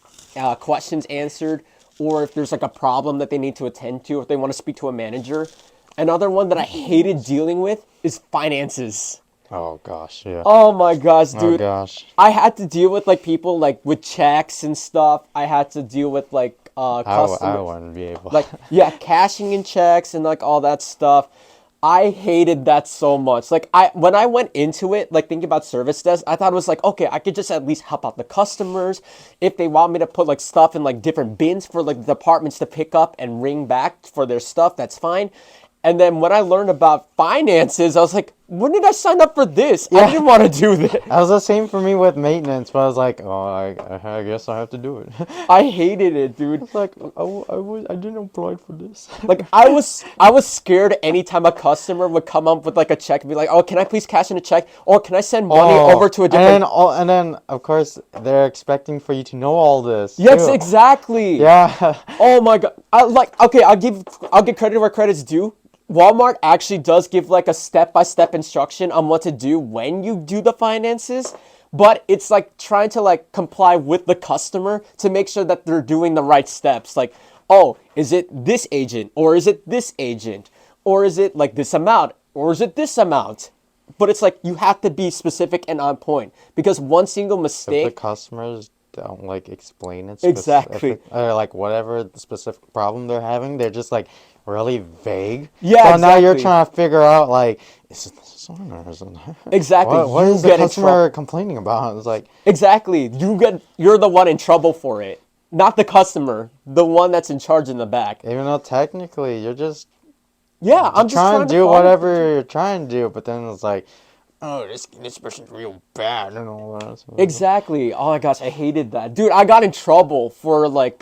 Speaker 2: questions answered, or if there's like a problem that they need to attend to, if they want to speak to a manager, another one that I hated dealing with is finances.
Speaker 1: Oh gosh, yeah.
Speaker 2: Oh my gosh,
Speaker 1: Oh
Speaker 2: dude.
Speaker 1: gosh.
Speaker 2: I had to deal with like people like with checks and stuff. I had to deal with like
Speaker 1: I
Speaker 2: customers
Speaker 1: wouldn't be able.
Speaker 2: like yeah, cashing in checks and like all that stuff. I hated that so much. Like when I went into it, like thinking about service desk, I thought it was like, okay, I could just at least help out the customers. If they want me to put like stuff in like different bins for like the departments to pick up and ring back for their stuff, that's fine. And then when I learned about finances, I was like, when did I sign up for this? I didn't want to do this.
Speaker 1: That was the same for me with maintenance, but I was like, oh, I guess I have to do it.
Speaker 2: I hated it, dude.
Speaker 1: It's like I didn't apply for this.
Speaker 2: Like I was scared anytime a customer would come up with like a check and be like, "Oh, can I please cash in a check, or can I send money over to a different?"
Speaker 1: And then of course they're expecting for you to know all this.
Speaker 2: Yes,
Speaker 1: too.
Speaker 2: exactly.
Speaker 1: Yeah.
Speaker 2: Oh my god. Okay, I'll give credit where credit's due. Walmart actually does give like a step-by-step instruction on what to do when you do the finances, but it's like trying to like comply with the customer to make sure that they're doing the right steps. Like, oh, is it this agent or is it this agent? Or is it like this amount or is it this amount? But it's like you have to be specific and on point because one single
Speaker 1: If the
Speaker 2: mistake.
Speaker 1: customers don't like explain it
Speaker 2: Exactly.
Speaker 1: or like whatever the specific problem they're having, they're just like really vague.
Speaker 2: Yeah,
Speaker 1: So now you're
Speaker 2: exactly.
Speaker 1: trying to figure out like, is it this one or is it
Speaker 2: Exactly.
Speaker 1: what
Speaker 2: You
Speaker 1: is the
Speaker 2: get in
Speaker 1: customer complaining about? It's like,
Speaker 2: Exactly. You're the one in trouble for it. Not the customer, the one that's in charge in the back.
Speaker 1: even though technically you're just
Speaker 2: Yeah, I'm just
Speaker 1: trying
Speaker 2: trying
Speaker 1: to
Speaker 2: to
Speaker 1: do
Speaker 2: follow.
Speaker 1: whatever you're trying to do, but then it's like, oh, this person's real bad and all that. So,
Speaker 2: Exactly. Oh my gosh, I hated that. Dude, I got in trouble for like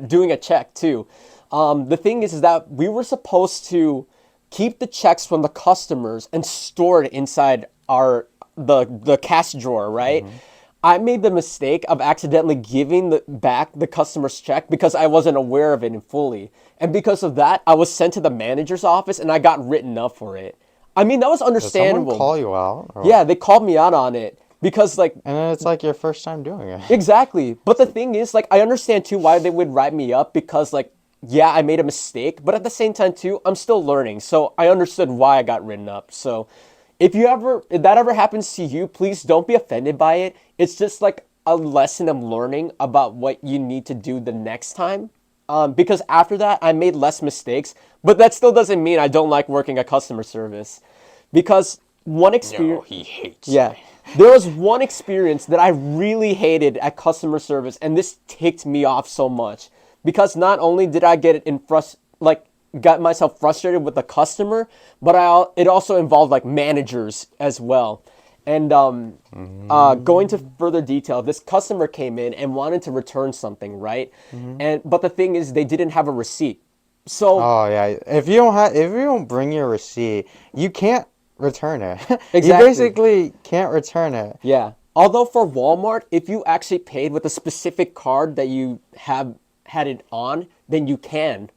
Speaker 2: doing a check too. The thing is that we were supposed to keep the checks from the customers and store it inside the cash drawer, right? I made the mistake of accidentally giving back the customer's check because I wasn't aware of it in fully. And because of that, I was sent to the manager's office and I got written up for it. I mean, that was
Speaker 1: Did someone
Speaker 2: understandable.
Speaker 1: call you out? Or
Speaker 2: Yeah, they called me out on it because like
Speaker 1: And then it's like your first time doing it.
Speaker 2: exactly. But the thing is like I understand too why they would write me up because like yeah, I made a mistake, but at the same time too, I'm still learning. So I understood why I got written up. So if that ever happens to you, please don't be offended by it. It's just like a lesson of learning about what you need to do the next time. Because after that, I made less mistakes, but that still doesn't mean I don't like working at customer service. Because one experience,
Speaker 1: he hates.
Speaker 2: yeah, there was one experience that I really hated at customer service, and this ticked me off so much. Because not only did I get got myself frustrated with the customer, but it also involved like managers as well. And going to further detail, this customer came in and wanted to return something, right? But the thing is, they didn't have a receipt. So
Speaker 1: Oh yeah. If you don't bring your receipt, you can't return it. You
Speaker 2: Exactly.
Speaker 1: basically can't return it.
Speaker 2: yeah, although for Walmart, if you actually paid with a specific card that you have had it on, then you can.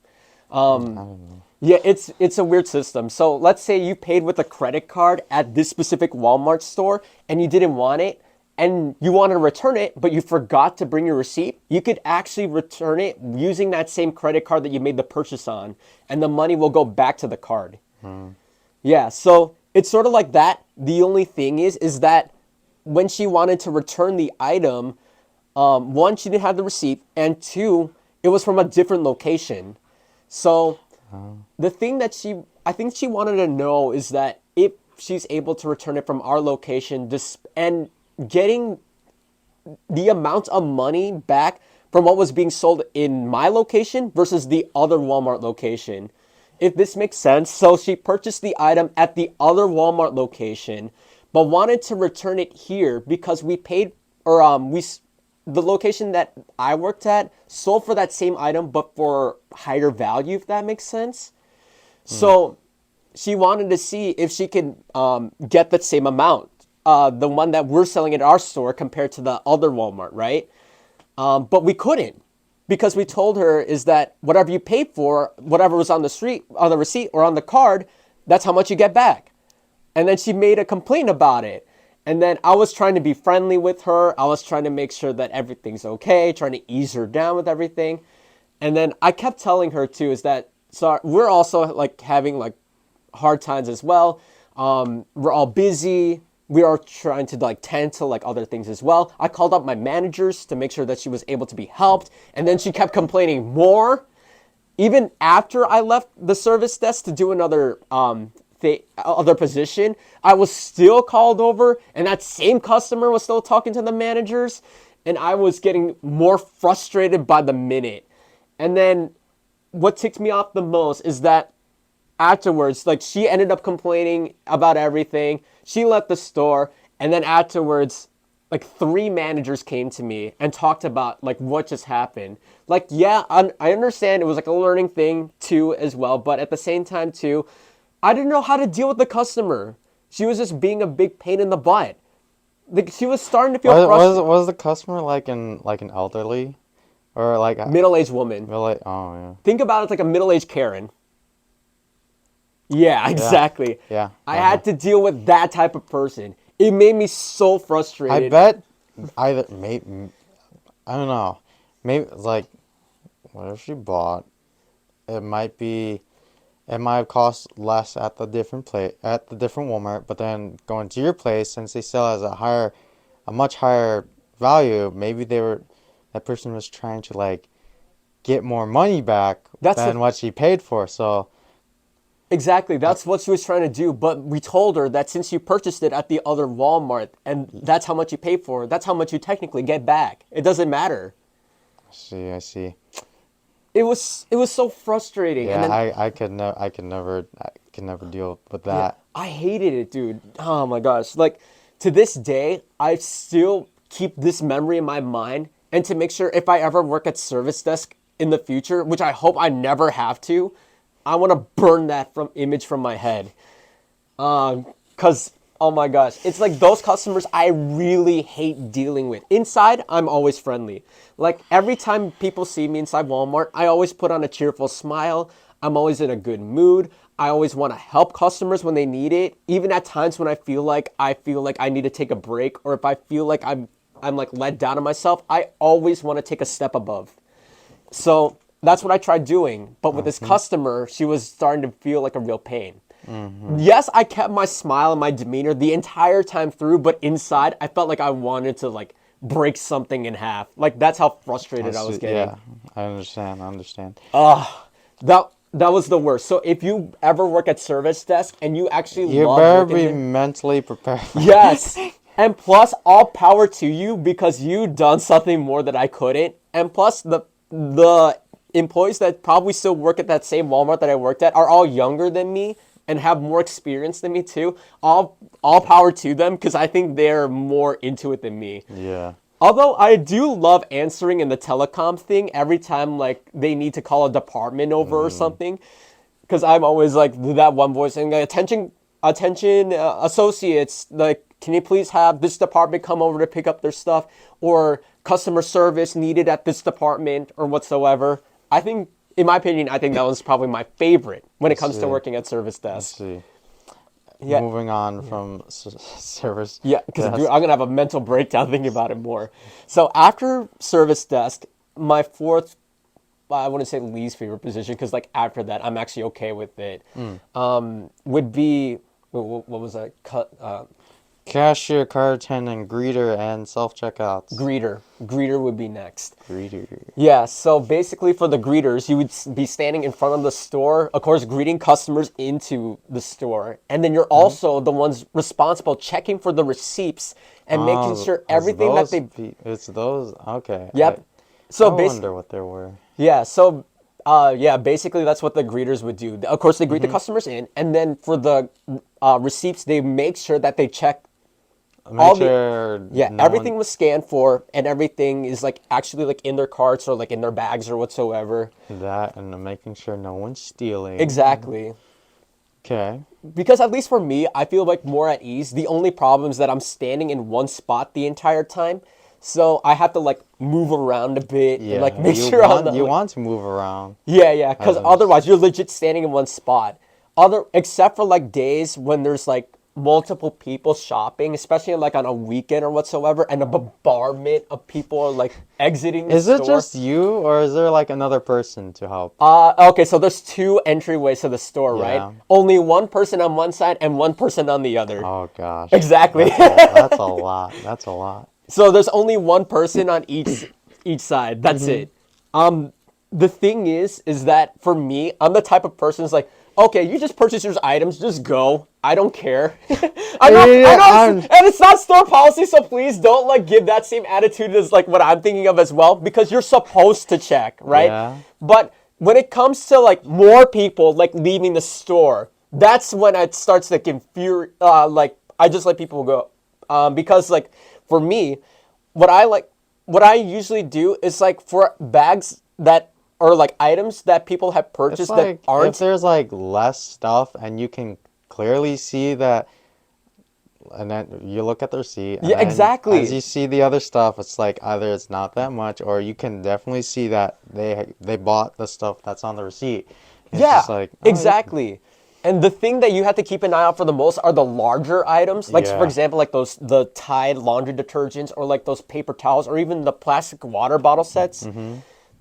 Speaker 2: Yeah, it's a weird system. So let's say you paid with a credit card at this specific Walmart store and you didn't want it and you wanted to return it, but you forgot to bring your receipt. You could actually return it using that same credit card that you made the purchase on, and the money will go back to the card. Yeah, so it's sort of like that. The only thing is that when she wanted to return the item, one, she didn't have the receipt, and two, it was from a different location. So the thing that I think she wanted to know is that if she's able to return it from our location and getting the amount of money back from what was being sold in my location versus the other Walmart location. If this makes sense. So she purchased the item at the other Walmart location, but wanted to return it here because we paid, or the location that I worked at sold for that same item, but for higher value, if that makes sense. So she wanted to see if she could get the same amount, the one that we're selling at our store compared to the other Walmart, right? But we couldn't because we told her is that whatever you paid for, whatever was on the street, on the receipt or on the card, that's how much you get back. And then she made a complaint about it. And then I was trying to be friendly with her. I was trying to make sure that everything's okay, trying to ease her down with everything. And then I kept telling her too is that so we're also like having like hard times as well. We're all busy. We are trying to like tend to like other things as well. I called up my managers to make sure that she was able to be helped. And then she kept complaining more. Even after I left the service desk to do another other position, I was still called over, and that same customer was still talking to the managers, and I was getting more frustrated by the minute. And then what ticked me off the most is that afterwards, like she ended up complaining about everything. She left the store, and then afterwards, like 3 managers came to me and talked about like what just happened. Like, yeah, I understand it was like a learning thing too as well, but at the same time too, I didn't know how to deal with the customer. She was just being a big pain in the butt. Like, she was starting to feel frustrated.
Speaker 1: Was the customer like an elderly, or like a
Speaker 2: Middle-aged woman.
Speaker 1: Oh yeah.
Speaker 2: Think about it like a middle-aged Karen. Yeah, exactly.
Speaker 1: Yeah.
Speaker 2: I had to deal with that type of person. It made me so frustrated.
Speaker 1: I bet either maybe I don't know. Maybe like whatever she bought, it might have cost less at the different Walmart, but then going to your place, since they sell as a much higher value, maybe that person was trying to like get more money back than what she paid for. So
Speaker 2: exactly, that's what she was trying to do. But we told her that since you purchased it at the other Walmart and that's how much you paid for, that's how much you technically get back. It doesn't matter.
Speaker 1: I see.
Speaker 2: It was so frustrating.
Speaker 1: Yeah,
Speaker 2: and then,
Speaker 1: I could never deal with that.
Speaker 2: Yeah, I hated it, dude. Oh my gosh. Like, to this day, I still keep this memory in my mind. And to make sure if I ever work at service desk in the future, which I hope I never have to, I want to burn that image from my head. Because, oh my gosh, it's like those customers I really hate dealing with. Inside, I'm always friendly. Like, every time people see me inside Walmart, I always put on a cheerful smile. I'm always in a good mood. I always want to help customers when they need it. Even at times when I feel like I need to take a break, or if I feel like I'm like let down on myself, I always want to take a step above. So that's what I tried doing. But with this customer, she was starting to feel like a real pain. Yes, I kept my smile and my demeanor the entire time through, but inside I felt like I wanted to like break something in half. Like, that's how frustrated I was getting.
Speaker 1: Yeah, I understand.
Speaker 2: That was the worst. So if you ever work at service desk and you actually
Speaker 1: You
Speaker 2: love
Speaker 1: better
Speaker 2: working
Speaker 1: be
Speaker 2: there,
Speaker 1: mentally prepared.
Speaker 2: yes. And plus, all power to you because you done something more that I couldn't. And plus, the employees that probably still work at that same Walmart that I worked at are all younger than me and have more experience than me too. All power to them because I think they're more into it than me.
Speaker 1: Yeah.
Speaker 2: Although I do love answering in the telecom thing every time like they need to call a department over or something, because I'm always like that one voice saying, attention associates, like, can you please have this department come over to pick up their stuff, or customer service needed at this department or whatsoever. I think, in my opinion, I think that was probably my favorite when it comes to working at service desk.
Speaker 1: Yeah. Moving on from service.
Speaker 2: Yeah, because I'm going to have a mental breakdown thinking about it more. So after service desk, my fourth, I wouldn't say least favorite position, because like after that, I'm actually okay with it, would be, what was that?
Speaker 1: Cashier, card attendant, greeter, and self-checkouts.
Speaker 2: Greeter would be next.
Speaker 1: Greeter.
Speaker 2: Yeah, so basically for the greeters, you would be standing in front of the store, of course, greeting customers into the store. And then you're also the ones responsible checking for the receipts and making sure everything that they...
Speaker 1: It's those? Okay.
Speaker 2: Yep.
Speaker 1: I wonder what they were.
Speaker 2: Yeah, so... basically that's what the greeters would do. Of course, they greet the customers in, and then for the receipts, they make sure that they check
Speaker 1: Make sure
Speaker 2: everything was scanned for, and everything is like actually like in their carts or like in their bags or whatsoever.
Speaker 1: That and making sure no one's stealing.
Speaker 2: Exactly.
Speaker 1: Okay.
Speaker 2: Because at least for me, I feel like more at ease. The only problem is that I'm standing in one spot the entire time. So I have to like move around a bit and like make sure
Speaker 1: you want to move around.
Speaker 2: Yeah, because otherwise you're legit standing in one spot. Except for like days when there's like multiple people shopping, especially like on a weekend or whatsoever, and a bombardment of people are like exiting the store.
Speaker 1: Is it just you, or is there like another person to help?
Speaker 2: Okay, so there's two entryways to the store,
Speaker 1: Yeah.
Speaker 2: right? Only one person on one side and one person on the other.
Speaker 1: Oh gosh.
Speaker 2: Exactly.
Speaker 1: That's a lot. That's a lot.
Speaker 2: So there's only one person on each side. That's it. The thing is that for me, I'm the type of person who's like, okay, you just purchase your items, just go. I don't care. I know, and it's not store policy, so please don't like give that same attitude as like what I'm thinking of as well, because you're supposed to check, right?
Speaker 1: Yeah.
Speaker 2: But when it comes to like more people like leaving the store, that's when it starts to infuriate. Like I just let people go, because like for me, what I usually do is like for bags that or like items that people have purchased that aren't.
Speaker 1: If there's like less stuff and you can clearly see that, and then you look at the receipt. And
Speaker 2: Yeah, exactly.
Speaker 1: As you see the other stuff, it's like either it's not that much, or you can definitely see that they bought the stuff that's on the receipt. It's just like,
Speaker 2: exactly. And the thing that you have to keep an eye out for the most are the larger items. Like, for example, like the Tide laundry detergents, or like those paper towels, or even the plastic water bottle sets.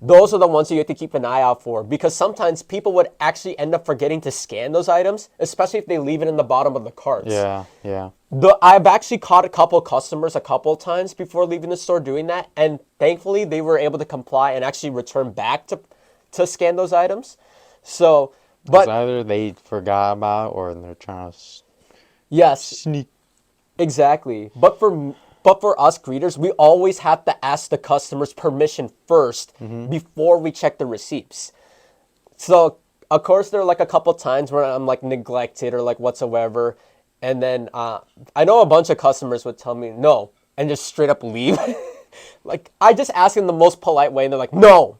Speaker 2: Those are the ones that you have to keep an eye out for, because sometimes people would actually end up forgetting to scan those items, especially if they leave it in the bottom of the carts.
Speaker 1: Yeah.
Speaker 2: I've actually caught a couple customers a couple of times before leaving the store doing that, and thankfully they were able to comply and actually return back to scan those items. So, but
Speaker 1: either they forgot about or they're trying to sneak.
Speaker 2: Exactly. But for us greeters, we always have to ask the customer's permission first before we check the receipts. So, of course, there are like a couple times where I'm like neglected or like whatsoever. And then I know a bunch of customers would tell me no and just straight up leave. Like, I just ask in the most polite way and they're like, no.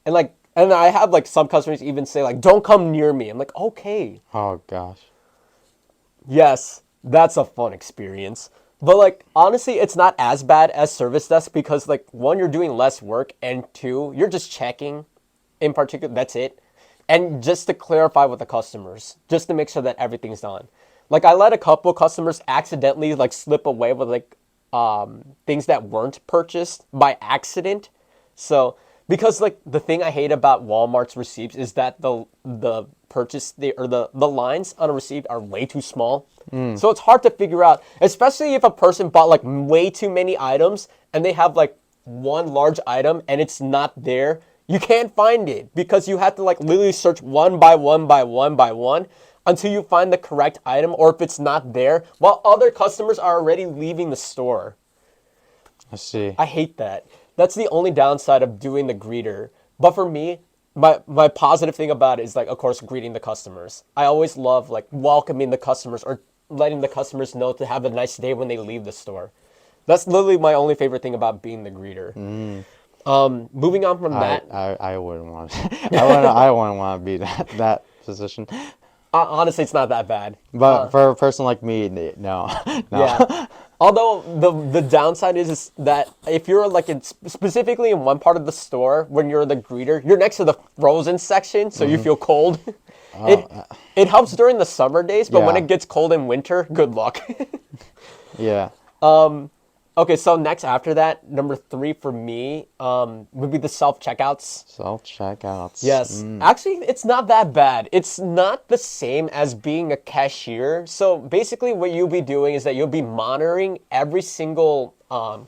Speaker 2: And I have like some customers even say like, don't come near me. I'm like, okay.
Speaker 1: Oh gosh.
Speaker 2: Yes, that's a fun experience. But like, honestly, it's not as bad as service desk, because like, one, you're doing less work, and two, you're just checking in particular, that's it. And just to clarify with the customers, just to make sure that everything's done. Like, I let a couple customers accidentally like slip away with like things that weren't purchased by accident. So, because like the thing I hate about Walmart's receipts is that the lines on a receipt are way too small. So it's hard to figure out, especially if a person bought like way too many items and they have like one large item and it's not there. You can't find it because you have to like literally search one by one by one by one until you find the correct item, or if it's not there, while other customers are already leaving the store.
Speaker 1: I see.
Speaker 2: I hate that. That's the only downside of doing the greeter. But for me, my positive thing about it is like, of course, greeting the customers. I always love like welcoming the customers or letting the customers know to have a nice day when they leave the store. That's literally my only favorite thing about being the greeter. Moving on from that,
Speaker 1: I wouldn't want. I wouldn't want to be that position.
Speaker 2: Honestly, it's not that bad.
Speaker 1: But for a person like me, no.
Speaker 2: Yeah. Although the downside is that if you're like specifically in one part of the store when you're the greeter, you're next to the frozen section, so you feel cold. It helps during the summer days, but when it gets cold in winter, good luck.
Speaker 1: Yeah.
Speaker 2: Okay, so next after that, number 3 for me would be the self-checkouts.
Speaker 1: Self-checkouts.
Speaker 2: Yes. Actually, it's not that bad. It's not the same as being a cashier. So basically what you'll be doing is that you'll be monitoring every single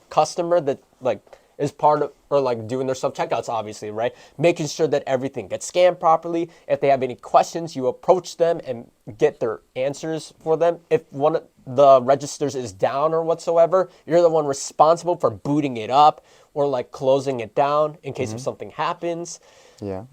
Speaker 2: customer that like is part of, or like doing their self-checkouts, obviously, right? Making sure that everything gets scanned properly. If they have any questions, you approach them and get their answers for them. If one of the registers is down or whatsoever, you're the one responsible for booting it up or like closing it down in case if something happens.
Speaker 1: Yeah.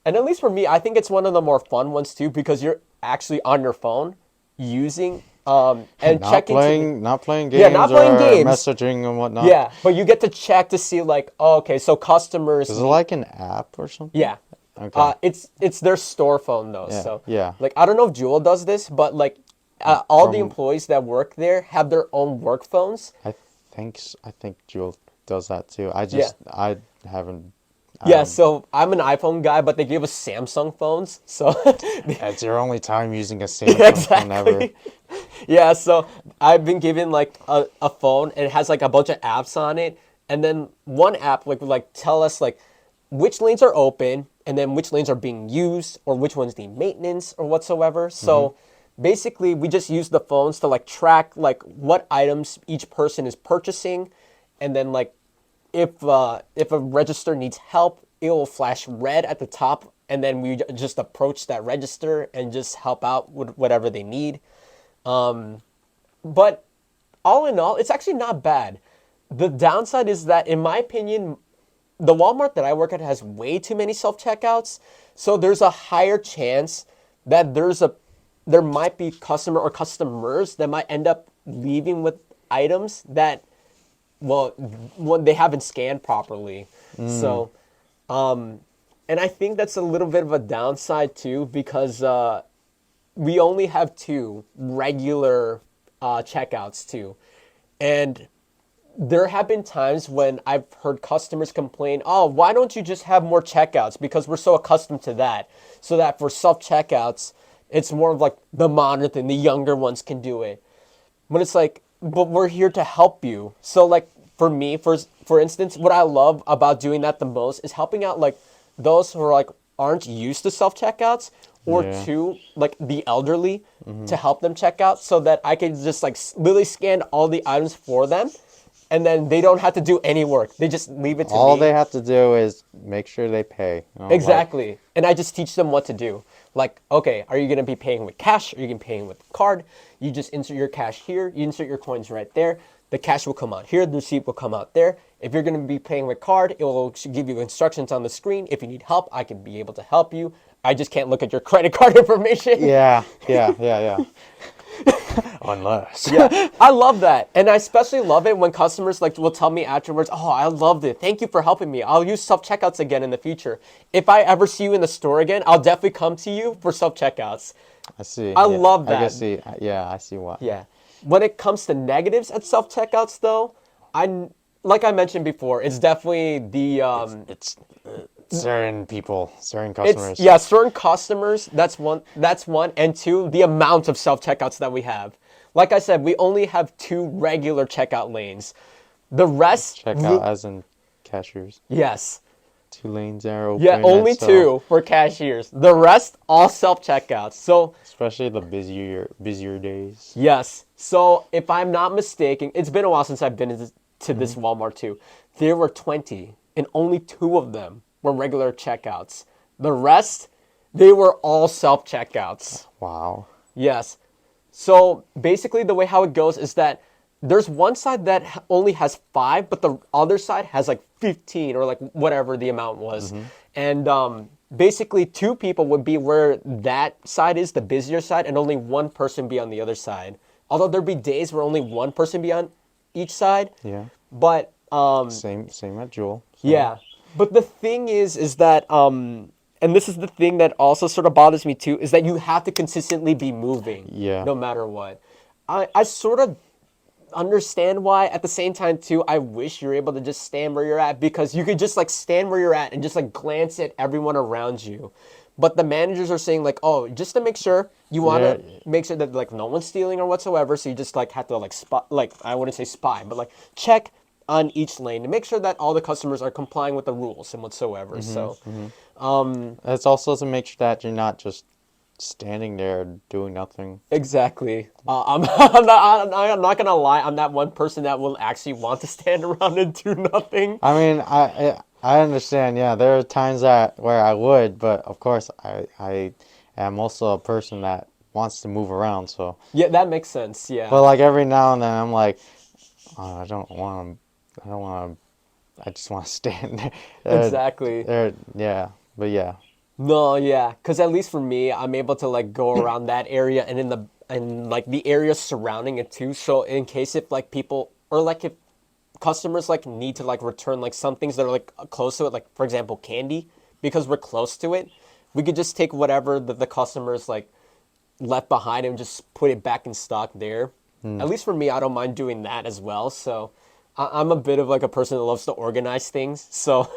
Speaker 2: And at least for me, I think it's one of the more fun ones too, because you're actually on your phone using And checking
Speaker 1: not playing
Speaker 2: yeah, not
Speaker 1: games
Speaker 2: playing
Speaker 1: or
Speaker 2: games.
Speaker 1: messaging and whatnot.
Speaker 2: Yeah, but you get to check to see like, oh, okay, so customers
Speaker 1: Is it like an app or something?
Speaker 2: yeah.
Speaker 1: Okay.
Speaker 2: It's their store phone though.
Speaker 1: Yeah.
Speaker 2: So
Speaker 1: Yeah.
Speaker 2: like I don't know if Jewel does this, but like all the
Speaker 1: From
Speaker 2: employees that work there have their own work phones.
Speaker 1: I think Jewel does that too.
Speaker 2: Yeah.
Speaker 1: I haven't. I
Speaker 2: Yeah,
Speaker 1: don't.
Speaker 2: so I'm an iPhone guy, but they give us Samsung phones. So
Speaker 1: It's your only time using a Samsung phone ever.
Speaker 2: exactly. Yeah, so I've been given like a phone and it has like a bunch of apps on it. And then one app like would like tell us like which lanes are open and then which lanes are being used or which ones need maintenance or whatsoever. So basically we just use the phones to like track like what items each person is purchasing and then like if a register needs help, it will flash red at the top, and then we just approach that register and just help out with whatever they need. But all in all, it's actually not bad. The downside is that, in my opinion, the Walmart that I work at has way too many self checkouts, so there's a higher chance that there might be customer or customers that might end up leaving with items that well, when they haven't scanned properly. So, and I think that's a little bit of a downside too because we only have two regular checkouts too, and there have been times when I've heard customers complain, "Oh, why don't you just have more checkouts?" Because we're so accustomed to that, so that for self checkouts, it's more of like the modern thing. The younger ones can do it. But it's like, but we're here to help you. So like for me, for instance, what I love about doing that the most is helping out like those who are like aren't used to self checkouts or
Speaker 1: Yeah.
Speaker 2: to like the elderly to help them check out so that I can just like literally scan all the items for them and then they don't have to do any work. They just leave it to
Speaker 1: All
Speaker 2: me.
Speaker 1: they have to do is make sure they pay. You know, like,
Speaker 2: Exactly. And I just teach them what to do. Like, okay, are you going to be paying with cash? Are you going to be paying with card? You just insert your cash here. You insert your coins right there. The cash will come out here. The receipt will come out there. If you're going to be paying with card, it will give you instructions on the screen. If you need help, I can be able to help you. I just can't look at your credit card information.
Speaker 1: yeah. Unless.
Speaker 2: Yeah, I love that. And I especially love it when customers like will tell me afterwards, "Oh, I loved it. Thank you for helping me. I'll use self-checkouts again in the future. If I ever see you in the store again, I'll definitely come to you for self-checkouts."
Speaker 1: I see.
Speaker 2: I
Speaker 1: yeah.
Speaker 2: love that.
Speaker 1: I guess see. Yeah, I see why.
Speaker 2: Yeah. When it comes to negatives at self-checkouts though, like I mentioned before, it's definitely the
Speaker 1: It's certain people, certain
Speaker 2: it's
Speaker 1: customers.
Speaker 2: yeah, certain customers, that's one, and two, the amount of self-checkouts that we have. Like I said, we only have two regular checkout lanes. The rest,
Speaker 1: Checkout as in cashiers.
Speaker 2: yes.
Speaker 1: 2 lanes are open.
Speaker 2: Yeah, only
Speaker 1: and so-
Speaker 2: two for cashiers. The rest, all self-checkouts. So,
Speaker 1: Especially the busier days.
Speaker 2: yes. So, if I'm not mistaken, it's been a while since I've been to this Walmart too. There were 20, and only two of them were regular checkouts. The rest, they were all self-checkouts.
Speaker 1: Wow.
Speaker 2: Yes. So basically, the way how it goes is that there's one side that only has 5, but the other side has like 15 or like whatever the amount was. And basically, 2 people would be where that side is, the busier side, and only one person be on the other side. Although there'd be days where only one person be on each side.
Speaker 1: Yeah.
Speaker 2: But
Speaker 1: Same at Jewel. So.
Speaker 2: yeah. But the thing is that and this is the thing that also sort of bothers me too, is that you have to consistently be moving.
Speaker 1: Yeah.
Speaker 2: No matter what. I sort of understand why. At the same time too, I wish you're able to just stand where you're at because you could just like stand where you're at and just like glance at everyone around you. But the managers are saying like, oh, just to make sure you want to make sure that like no one's stealing or whatsoever. So you just like have to like spot, like I wouldn't say spy, but like check on each lane to make sure that all the customers are complying with the rules and whatsoever.
Speaker 1: It's also to make sure that you're not just standing there doing nothing.
Speaker 2: Exactly. I'm not gonna lie. I'm that one person that will actually want to stand around and do nothing.
Speaker 1: I mean, I understand. Yeah, there are times where I would, but of course, I am also a person that wants to move around. So
Speaker 2: Yeah, that makes sense. Yeah.
Speaker 1: but like every now and then, I'm like, oh, I don't want to. I just want to stand there.
Speaker 2: Exactly.
Speaker 1: Yeah, but yeah.
Speaker 2: No, yeah, because at least for me, I'm able to like go around that area and and like the area surrounding it too. So in case if like people or like if customers like need to like return like some things that are like close to it, like for example candy, because we're close to it, we could just take whatever the customers like left behind and just put it back in stock there. At least for me, I don't mind doing that as well. So I'm a bit of like a person that loves to organize things. So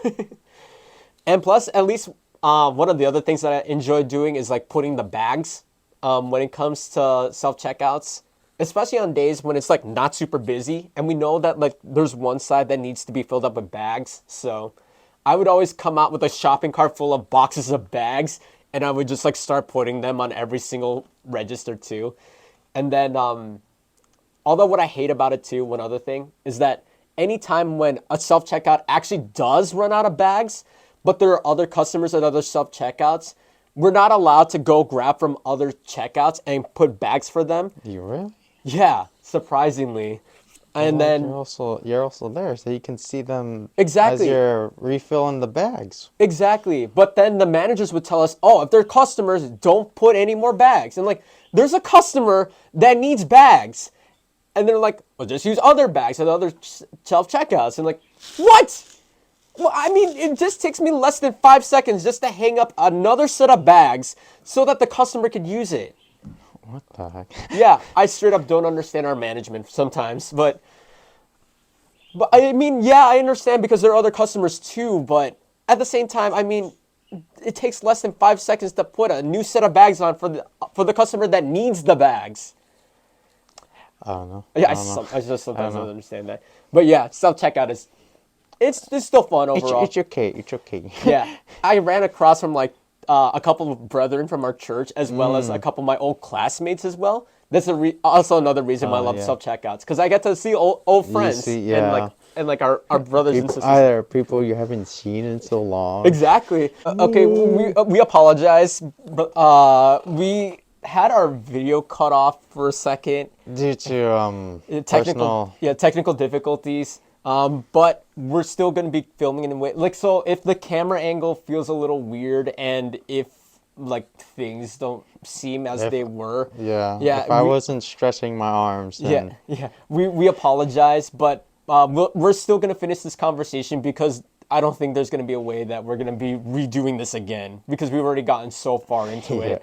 Speaker 2: and plus, at least one of the other things that I enjoy doing is like putting the bags when it comes to self checkouts, especially on days when it's like not super busy, and we know that like there's one side that needs to be filled up with bags. So I would always come out with a shopping cart full of boxes of bags, and I would just like start putting them on every single register too. And then, although what I hate about it too, one other thing is that anytime when a self checkout actually does run out of bags, but there are other customers at other self checkouts, we're not allowed to go grab from other checkouts and put bags for them.
Speaker 1: You really?
Speaker 2: Yeah, surprisingly. And then
Speaker 1: you're also there, so you can see them
Speaker 2: exactly
Speaker 1: as you're refilling the bags.
Speaker 2: Exactly. But then the managers would tell us, "Oh, if they're customers, don't put any more bags." And like, there's a customer that needs bags, and they're like, "Well, just use other bags at other self checkouts." And like, what? Well, I mean, it just takes me less than 5 seconds just to hang up another set of bags so that the customer could use it.
Speaker 1: What the heck?
Speaker 2: Yeah, I straight up don't understand our management sometimes, but I mean, yeah, I understand because there are other customers too, but at the same time, I mean, it takes less than 5 seconds to put a new set of bags on for the customer that needs the bags.
Speaker 1: I don't know.
Speaker 2: Yeah, I just sometimes don't understand that. But yeah, self checkout is it's still fun overall.
Speaker 1: It's okay. It's okay.
Speaker 2: Yeah, I ran across from like a couple of brethren from our church, as well as a couple of my old classmates as well. That's also another reason why I love self checkouts, because I get to see old friends and like our brothers and sisters.
Speaker 1: Either people you haven't seen in so long.
Speaker 2: Exactly. Okay, we apologize, but we had our video cut off for a second
Speaker 1: due to
Speaker 2: technical difficulties. But we're still going to be filming in a way, like, so if the camera angle feels a little weird and if like things don't seem as they were,
Speaker 1: if I wasn't stretching my arms, then
Speaker 2: we apologize, but we're still going to finish this conversation because I don't think there's going to be a way that we're going to be redoing this again, because we've already gotten so far into it.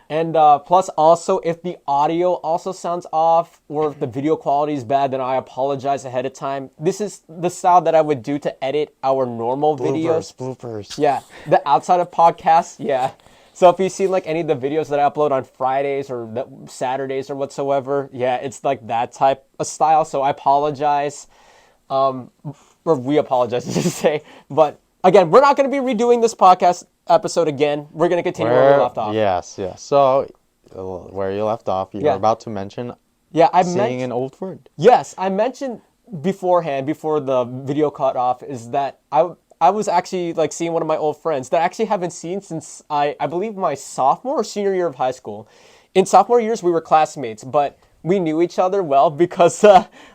Speaker 2: And plus also, if the audio also sounds off or if the video quality is bad, then I apologize ahead of time. This is the style that I would do to edit our normal videos.
Speaker 1: Bloopers.
Speaker 2: Yeah, the outside of podcasts, yeah. So if you see like any of the videos that I upload on Fridays or Saturdays or whatsoever, yeah, it's like that type of style. So I apologize, or we apologize, I should say. But again, we're not going to be redoing this podcast episode again. We're going to continue where we left off.
Speaker 1: Yes. So, where you left off, you were about to mention seeing an old friend.
Speaker 2: Yes, I mentioned beforehand, before the video cut off, is that I was actually like seeing one of my old friends that I actually haven't seen since I believe my sophomore or senior year of high school. In sophomore years, we were classmates, but we knew each other well because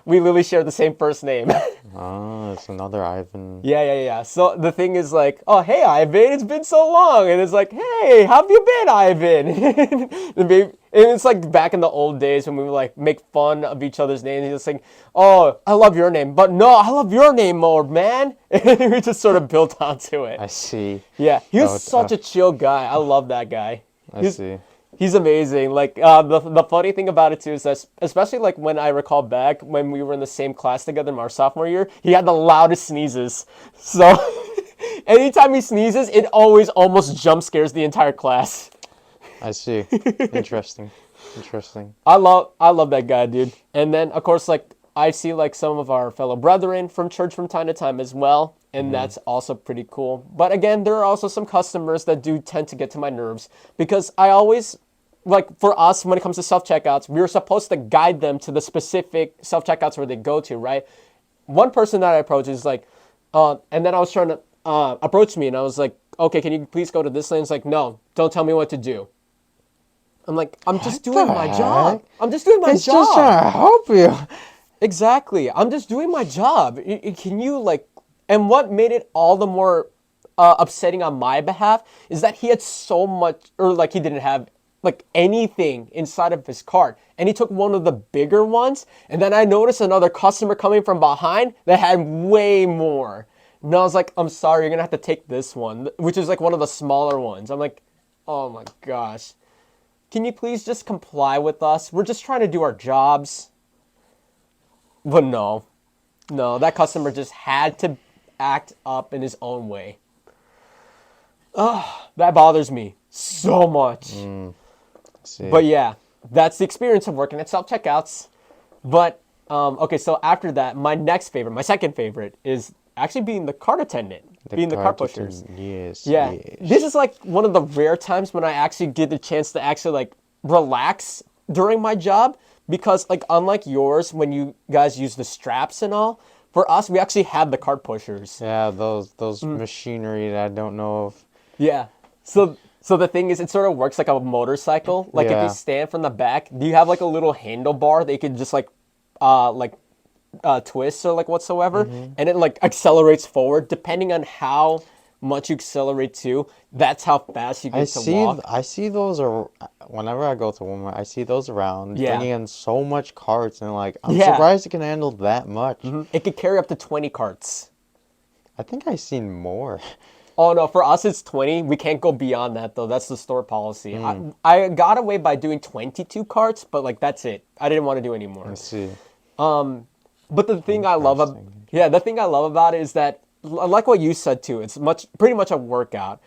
Speaker 2: we literally shared the same first name.
Speaker 1: Oh, it's another Ivan.
Speaker 2: Yeah. So the thing is like, oh, hey, Ivan, it's been so long. And it's like, hey, how have you been, Ivan? And it's like back in the old days when we would like make fun of each other's names. He's just like, oh, I love your name. But no, I love your name more, man. And we just sort of built onto it.
Speaker 1: I see.
Speaker 2: Yeah, he was such a chill guy. I love that guy.
Speaker 1: I see.
Speaker 2: He's amazing. Like the funny thing about it too is that, especially like when I recall back when we were in the same class together in our sophomore year, he had the loudest sneezes. So anytime he sneezes, it always almost jump scares the entire class.
Speaker 1: I see. Interesting.
Speaker 2: I love that guy, dude. And then of course, like I see like some of our fellow brethren from church from time to time as well. And that's also pretty cool. But again, there are also some customers that do tend to get to my nerves, because I always, like for us, when it comes to self-checkouts, we were supposed to guide them to the specific self-checkouts where they go to, right? One person that I approached is like, and then I was trying to approach me and I was like, okay, can you please go to this lane? It's like, no, don't tell me what to do. I'm like, I'm just doing my job.
Speaker 1: It's just trying to help you.
Speaker 2: Exactly. I'm just doing my job. Can you like... And what made it all the more upsetting on my behalf is that he had so much, or like he didn't have like anything inside of his cart, and he took one of the bigger ones, and then I noticed another customer coming from behind that had way more. And I was like, I'm sorry, you're gonna have to take this one, which is like one of the smaller ones. I'm like, oh my gosh. Can you please just comply with us? We're just trying to do our jobs. But no, that customer just had to act up in his own way. That bothers me so much. But yeah, that's the experience of working at self-checkouts. But, okay, so after that, my second favorite is actually being the cart attendant, being the cart pushers.
Speaker 1: Yes,
Speaker 2: Yeah,
Speaker 1: yes.
Speaker 2: this is like one of the rare times when I actually get the chance to actually like relax during my job, because like unlike yours, when you guys use the straps and all, for us, we actually have the cart pushers.
Speaker 1: Yeah, those machinery that I don't know of.
Speaker 2: Yeah. So the thing is, it sort of works like a motorcycle. Like if
Speaker 1: Yeah.
Speaker 2: you stand from the back, do you have like a little handlebar that you can just like twist or like whatsoever, and it like accelerates forward depending on how much you accelerate to. That's how fast you get to walk.
Speaker 1: I see those whenever I go to Walmart. I see those around
Speaker 2: Yeah.
Speaker 1: bringing in so much carts, and like I'm
Speaker 2: Yeah.
Speaker 1: surprised it can handle that much.
Speaker 2: It could carry up to 20 carts.
Speaker 1: I think I've seen more.
Speaker 2: Oh no, for us it's 20. We can't go beyond that though. That's the store policy. I got away by doing 22 carts, but like that's it. I didn't want to do any more.
Speaker 1: I see.
Speaker 2: But the thing I love the thing I love about it is that, like what you said too, it's pretty much a workout.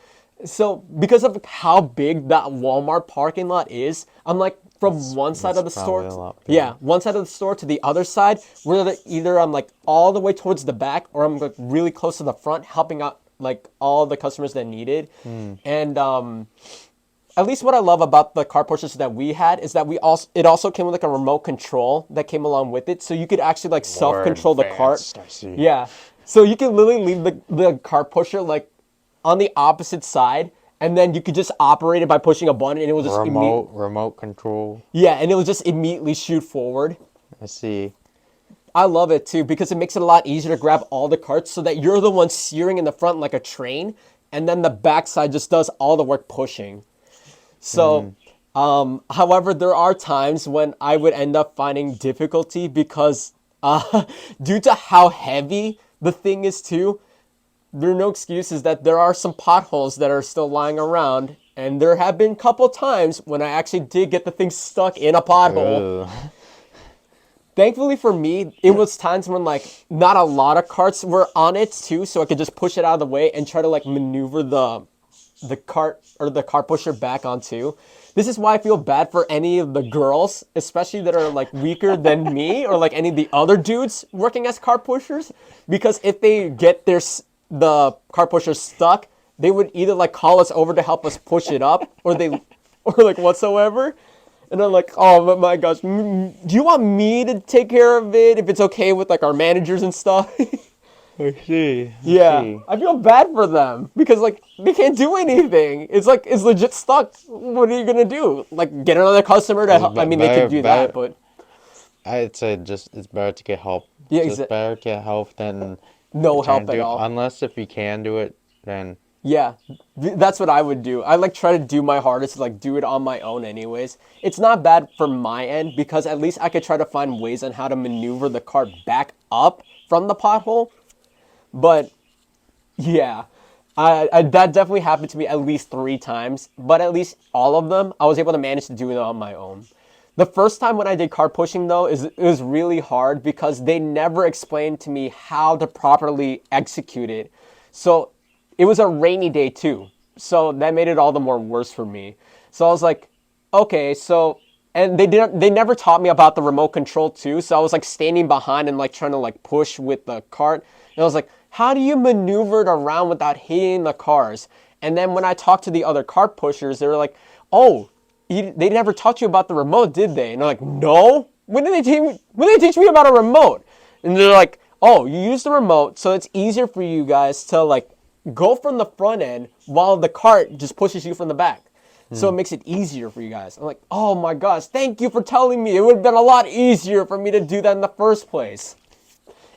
Speaker 2: So because of how big that Walmart parking lot is, I'm like from one side of the store,
Speaker 1: probably a lot bigger.
Speaker 2: yeah, one side of the store to the other side, where either I'm like all the way towards the back, or I'm like really close to the front, helping out like all the customers that needed. And at least what I love about the cart pushers that we had is that it also came with like a remote control that came along with it, so you could actually like self-control the cart.
Speaker 1: advanced, I see.
Speaker 2: Yeah, so you can literally leave the cart pusher like on the opposite side, and then you could just operate it by pushing a button, and it will just
Speaker 1: Remote control.
Speaker 2: yeah, and it will just immediately shoot forward.
Speaker 1: I see.
Speaker 2: I love it too because it makes it a lot easier to grab all the carts, so that you're the one steering in the front like a train, and then the backside just does all the work pushing. So, however, there are times when I would end up finding difficulty because due to how heavy the thing is too, there are no excuses that there are some potholes that are still lying around. And there have been a couple times when I actually did get the thing stuck in a pothole.
Speaker 1: Ugh.
Speaker 2: Thankfully for me, it was times when like not a lot of carts were on it too, so I could just push it out of the way and try to like maneuver the cart or the cart pusher back onto. This is why I feel bad for any of the girls, especially that are like weaker than me, or like any of the other dudes working as cart pushers, because if they get the cart pusher stuck, they would either like call us over to help us push it up, or like whatsoever. And I'm like, oh my gosh, do you want me to take care of it if it's okay with like our managers and stuff?
Speaker 1: I see.
Speaker 2: Yeah, I feel bad for them because like they can't do anything. It's like it's legit stuck. What are you gonna do? Like get another customer to help? I mean, they could do that, but
Speaker 1: I'd say it's better to get help.
Speaker 2: Yeah,
Speaker 1: It's better to get help than
Speaker 2: no
Speaker 1: trying
Speaker 2: help
Speaker 1: to
Speaker 2: at
Speaker 1: do it.
Speaker 2: all.
Speaker 1: Unless if you can do it, then
Speaker 2: Yeah, that's what I would do. I like try to do my hardest to like do it on my own anyways. It's not bad for my end because at least I could try to find ways on how to maneuver the cart back up from the pothole. But yeah, I that definitely happened to me at least 3 times, but at least all of them I was able to manage to do it on my own. The first time when I did cart pushing though, it was really hard because they never explained to me how to properly execute it. So it was a rainy day too, so that made it all the more worse for me. So I was like, okay, so, and they never taught me about the remote control too, so I was like standing behind and like trying to like push with the cart, and I was like, how do you maneuver it around without hitting the cars? And then when I talked to the other cart pushers, they were like, oh, they never taught you about the remote, did they? And I'm like, no, when did they teach me about a remote? And they're like, oh, you use the remote, so it's easier for you guys to like go from the front end while the cart just pushes you from the back. So it makes it easier for you guys. I'm like, oh my gosh, thank you for telling me. It would have been a lot easier for me to do that in the first place.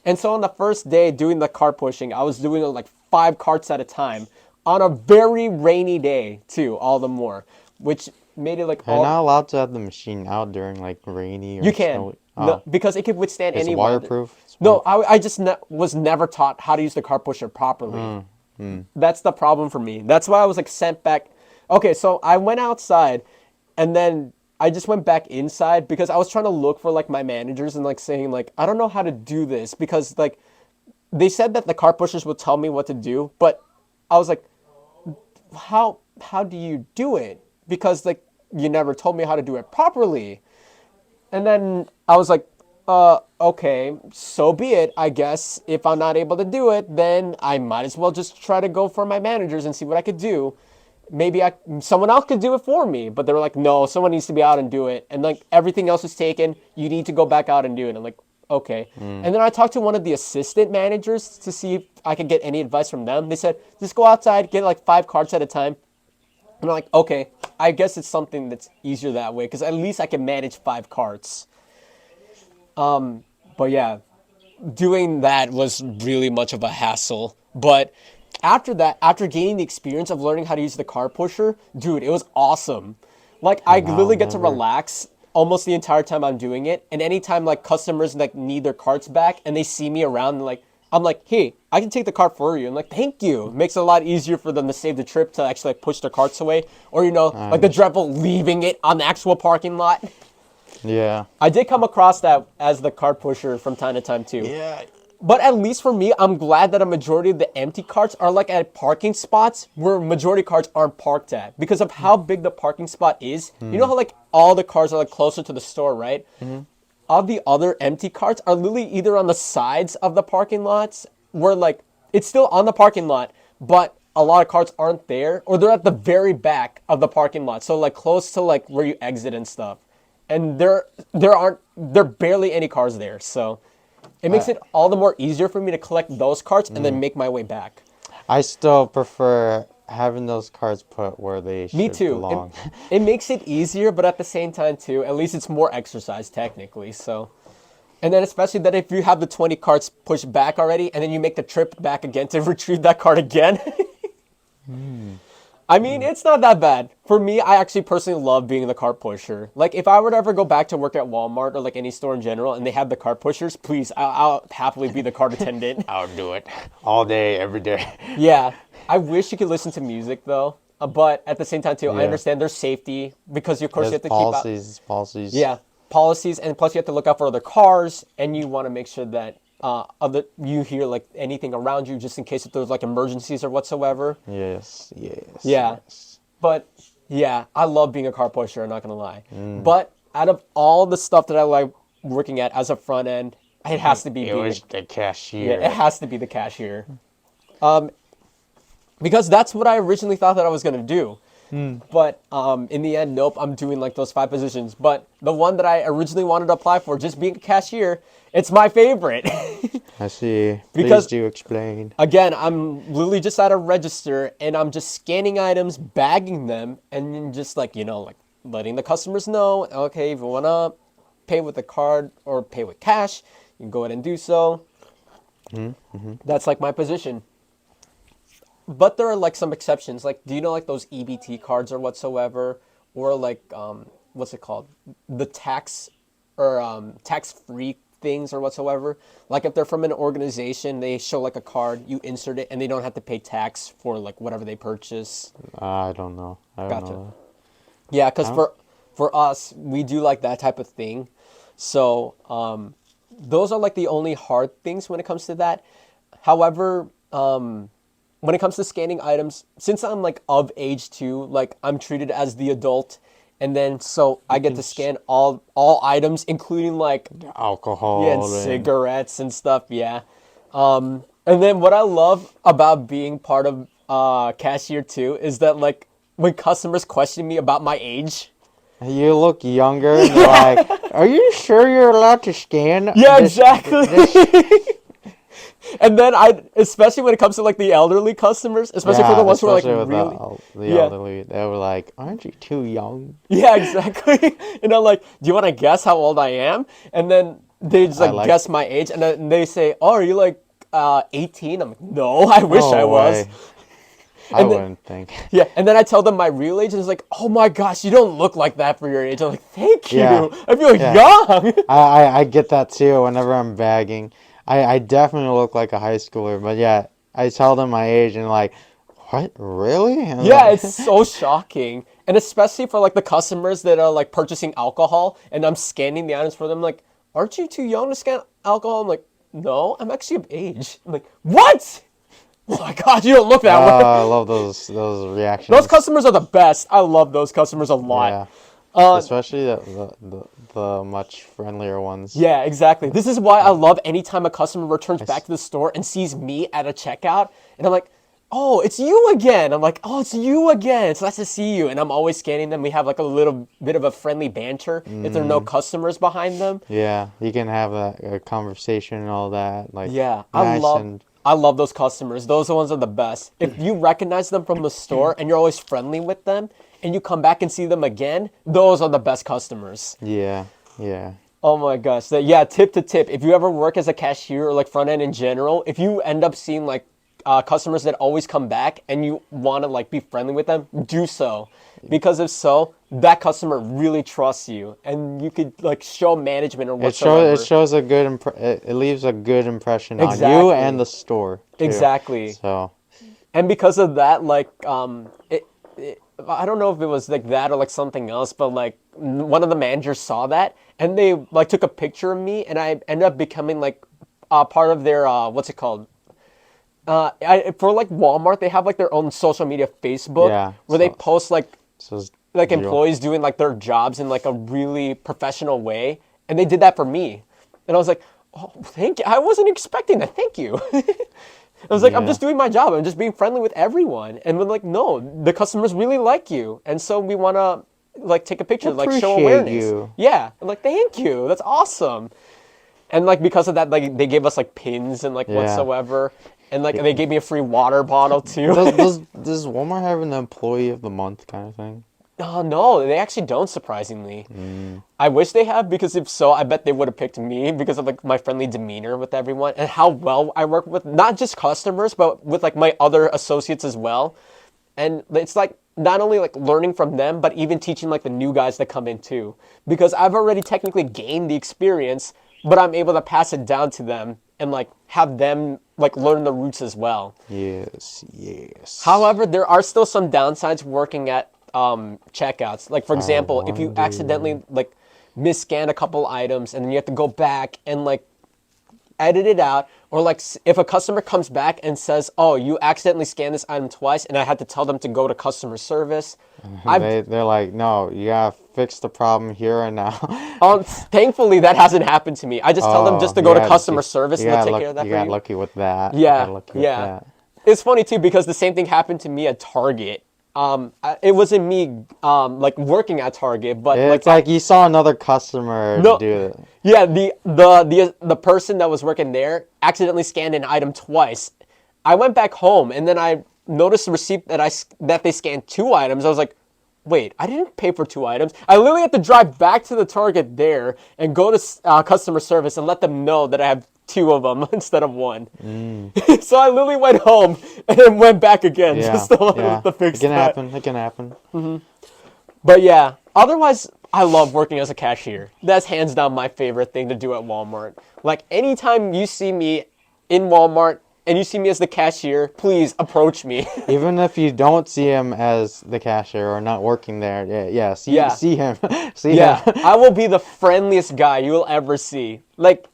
Speaker 2: And so on the first day doing the cart pushing, I was doing like 5 carts at a time on a very rainy day too, all the more. Which made it like
Speaker 1: You're
Speaker 2: all.
Speaker 1: not allowed to have the machine out during like rainy or
Speaker 2: You can.
Speaker 1: snowy.
Speaker 2: No,
Speaker 1: Oh,
Speaker 2: because it could withstand
Speaker 1: it's
Speaker 2: any weather.
Speaker 1: waterproof. It's
Speaker 2: No, I just was never taught how to use the car pusher properly. That's the problem for me. That's why I was like sent back. Okay, so I went outside, and then I just went back inside because I was trying to look for like my managers and like saying like I don't know how to do this because like they said that the car pushers would tell me what to do, but I was like, how do you do it? Because like you never told me how to do it properly. And then I was like, okay, so be it. I guess if I'm not able to do it, then I might as well just try to go for my managers and see what I could do. Maybe someone else could do it for me. But they were like, no, someone needs to be out and do it. And like everything else is taken. You need to go back out and do it. I'm like, okay. And then I talked to one of the assistant managers to see if I could get any advice from them. They said, just go outside, get like 5 carts at a time. And I'm like, okay, I guess it's something that's easier that way because at least I can manage 5 carts. But yeah, doing that was really much of a hassle. But after that, after gaining the experience of learning how to use the car pusher, dude, it was awesome. Like I literally get to relax almost the entire time I'm doing it. And anytime like customers like need their carts back and they see me around, like I'm like, hey, I can take the cart for you. I'm like, thank you. It makes it a lot easier for them to save the trip to actually like push their carts away. Or, you know, like the dread of leaving it on the actual parking lot.
Speaker 1: Yeah.
Speaker 2: I did come across that as the cart pusher from time to time too.
Speaker 1: Yeah.
Speaker 2: But at least for me, I'm glad that a majority of the empty carts are like at parking spots where majority carts aren't parked at because of how big the parking spot is. You know how like all the cars are like closer to the store, right? All the other empty carts are literally either on the sides of the parking lots where like it's still on the parking lot, but a lot of carts aren't there, or they're at the very back of the parking lot. So like close to like where you exit and stuff. And there barely any cars there. So it makes it all the more easier for me to collect those carts and then make my way back.
Speaker 1: I still prefer having those carts put where they
Speaker 2: Me
Speaker 1: should
Speaker 2: too.
Speaker 1: belong.
Speaker 2: It makes it easier, but at the same time too, at least it's more exercise technically. So, and then especially that if you have the 20 carts pushed back already, and then you make the trip back again to retrieve that cart again. I mean, it's not that bad. For me, I actually personally love being the cart pusher. Like, if I were to ever go back to work at Walmart or like any store in general, and they have the cart pushers, please, I'll happily be the cart attendant.
Speaker 1: I'll do it all day, every day.
Speaker 2: Yeah, I wish you could listen to music though, but at the same time too, I
Speaker 1: Yeah.
Speaker 2: understand there's safety because of course you have to
Speaker 1: policies,
Speaker 2: keep
Speaker 1: policies.
Speaker 2: yeah, policies, and plus you have to look out for other cars, and you want to make sure that you hear like anything around you just in case if there's like emergencies or whatsoever.
Speaker 1: Yes. Yes.
Speaker 2: Yeah.
Speaker 1: Yes.
Speaker 2: But yeah, I love being a car pusher, I'm not gonna lie. But out of all the stuff that I like working at as a front end, it has to be
Speaker 1: It was the cashier.
Speaker 2: yeah, it has to be the cashier. Because that's what I originally thought that I was gonna do. But in the end, nope, I'm doing like those 5 positions. But the one that I originally wanted to apply for, just being a cashier, it's my favorite.
Speaker 1: I see.
Speaker 2: Because-
Speaker 1: Please do explain.
Speaker 2: Again, I'm literally just at a register and I'm just scanning items, bagging them, and then just like, you know, like letting the customers know, okay, if you want to pay with a card or pay with cash, you can go ahead and do so. That's like my position. But there are like some exceptions. Like, do you know like those EBT cards or whatsoever? Or like, what's it called? The tax or tax-free things or whatsoever. Like if they're from an organization, they show like a card, you insert it, and they don't have to pay tax for like whatever they purchase.
Speaker 1: I don't know. I don't know.
Speaker 2: Yeah, because for us, we do like that type of thing. So those are like the only hard things when it comes to that. However, when it comes to scanning items, since I'm like of age too, like I'm treated as the adult, and then so I get to scan all items, including like
Speaker 1: Alcohol
Speaker 2: and cigarettes and stuff. Yeah, and then what I love about being part of cashier too is that like when customers question me about my age.
Speaker 1: You look younger, and they're like, "Are you sure you're allowed to scan?"
Speaker 2: Yeah, exactly. And then especially when it comes to like the elderly customers, especially for the ones who are like really,
Speaker 1: the elderly, they were like, "Aren't you too young?"
Speaker 2: Yeah, exactly. And I'm like, "Do you want to guess how old I am?" And then they just like guess my age, and then they say, "Oh, are you like 18?" I'm like, "No, I wish I was."
Speaker 1: Way. I
Speaker 2: And then,
Speaker 1: wouldn't think.
Speaker 2: yeah, and then I tell them my real age, and it's like, oh my gosh, you don't look like that for your age. I'm like, thank you.
Speaker 1: Yeah,
Speaker 2: I feel
Speaker 1: yeah.
Speaker 2: young.
Speaker 1: I get that too whenever I'm bagging. I definitely look like a high schooler, but yeah, I tell them my age and like, what? Really? And
Speaker 2: Yeah, it's
Speaker 1: like,
Speaker 2: so shocking. And especially for like the customers that are like purchasing alcohol and I'm scanning the items for them, like, aren't you too young to scan alcohol? I'm like, no, I'm actually of age. I'm like, what? Oh my god, you don't look that
Speaker 1: I
Speaker 2: way.
Speaker 1: love those
Speaker 2: Those
Speaker 1: reactions.
Speaker 2: customers are the best. I love those customers a lot.
Speaker 1: Yeah,
Speaker 2: Uh,
Speaker 1: especially the much friendlier ones.
Speaker 2: yeah, exactly. This is why I
Speaker 1: Yeah.
Speaker 2: love anytime a customer returns
Speaker 1: I
Speaker 2: back
Speaker 1: s
Speaker 2: to the store and sees me at a checkout, and I'm like, "Oh, it's you again." I'm like, "Oh, it's you again. It's nice to see you." And I'm always scanning them. We have like a little bit of a friendly banter if there are no customers behind them.
Speaker 1: yeah, you can have a conversation and all that. Like,
Speaker 2: Yeah,
Speaker 1: nice and
Speaker 2: I love those customers. Those ones are the best. If you recognize them from the store and you're always friendly with them, and you come back and see them again, those are the best customers.
Speaker 1: yeah, yeah.
Speaker 2: Oh my gosh. Yeah, tip to tip. If you ever work as a cashier or like front end in general, if you end up seeing like customers that always come back and you want to like be friendly with them, do so. Because if so, that customer really trusts you and you could like show management or
Speaker 1: It
Speaker 2: whatsoever.
Speaker 1: shows a good it leaves a good impression on you and
Speaker 2: Exactly.
Speaker 1: the store too.
Speaker 2: Exactly.
Speaker 1: So
Speaker 2: And because of that, like, I don't know if it was like that or like something else, but like one of the managers saw that and they like took a picture of me and I ended up becoming like part of their, what's it called? For like Walmart, they have like their own social media Facebook
Speaker 1: yeah,
Speaker 2: where they post
Speaker 1: so it's
Speaker 2: like
Speaker 1: real.
Speaker 2: employees doing like their jobs in like a really professional way. And they did that for me. And I was like, oh, thank you. I wasn't expecting that. Thank you. I was like, I'm
Speaker 1: Yeah,
Speaker 2: just doing my job. I'm just being friendly with everyone. And we're like, no, the customers really like you. And so we want to like take a picture, like show
Speaker 1: appreciate
Speaker 2: awareness.
Speaker 1: you.
Speaker 2: Yeah. I'm like, thank you. That's awesome. And like because of that, like they gave us like pins and like
Speaker 1: Yeah.
Speaker 2: whatsoever. And like they gave me a free water bottle too.
Speaker 1: Does Walmart have an employee of the month kind of thing?
Speaker 2: Oh no, they actually don't, surprisingly.
Speaker 1: Mm.
Speaker 2: I wish they have, because if so, I bet they would have picked me because of like my friendly demeanor with everyone and how well I work with not just customers, but with like my other associates as well. And it's like not only like learning from them, but even teaching like the new guys that come in too. Because I've already technically gained the experience, but I'm able to pass it down to them and like have them like learn the roots as well.
Speaker 1: Yes, yes.
Speaker 2: However, there are still some downsides working at checkouts. Like for
Speaker 1: I
Speaker 2: example, if you
Speaker 1: wonder.
Speaker 2: accidentally like misscan a couple items and then you have to go back and like edit it out, or like if a customer comes back and says, "Oh, you accidentally scanned this item twice," and I had to tell them to go to customer service. I've
Speaker 1: They're like, no, you gotta fix the problem here and now.
Speaker 2: thankfully that hasn't happened to me. I just tell them just
Speaker 1: Oh,
Speaker 2: to go to customer service and they'll take care of that
Speaker 1: you
Speaker 2: for
Speaker 1: got
Speaker 2: you.
Speaker 1: lucky with that. You got
Speaker 2: Yeah,
Speaker 1: lucky with
Speaker 2: yeah.
Speaker 1: that.
Speaker 2: It's funny too because the same thing happened to me at Target. It wasn't me like working at Target, but like
Speaker 1: It's like you saw another customer
Speaker 2: no,
Speaker 1: do it.
Speaker 2: yeah, the person that was working there accidentally scanned an item twice. I went back home and then I noticed the receipt that they scanned two items. I was like, wait, I didn't pay for two items. I literally had to drive back to the Target there and go to customer service and let them know that I have two of them instead of one. So I literally went home and then went back again
Speaker 1: Yeah,
Speaker 2: just
Speaker 1: yeah.
Speaker 2: to fix
Speaker 1: It can
Speaker 2: that.
Speaker 1: happen. It can happen.
Speaker 2: But yeah, otherwise, I love working as a cashier. That's hands down my favorite thing to do at Walmart. Like, anytime you see me in Walmart and you see me as the cashier, please approach me.
Speaker 1: Even if you don't see him as the cashier or not working there, yeah,
Speaker 2: Yeah.
Speaker 1: see him, see
Speaker 2: Yeah,
Speaker 1: him.
Speaker 2: I will be the friendliest guy you will ever see. Like,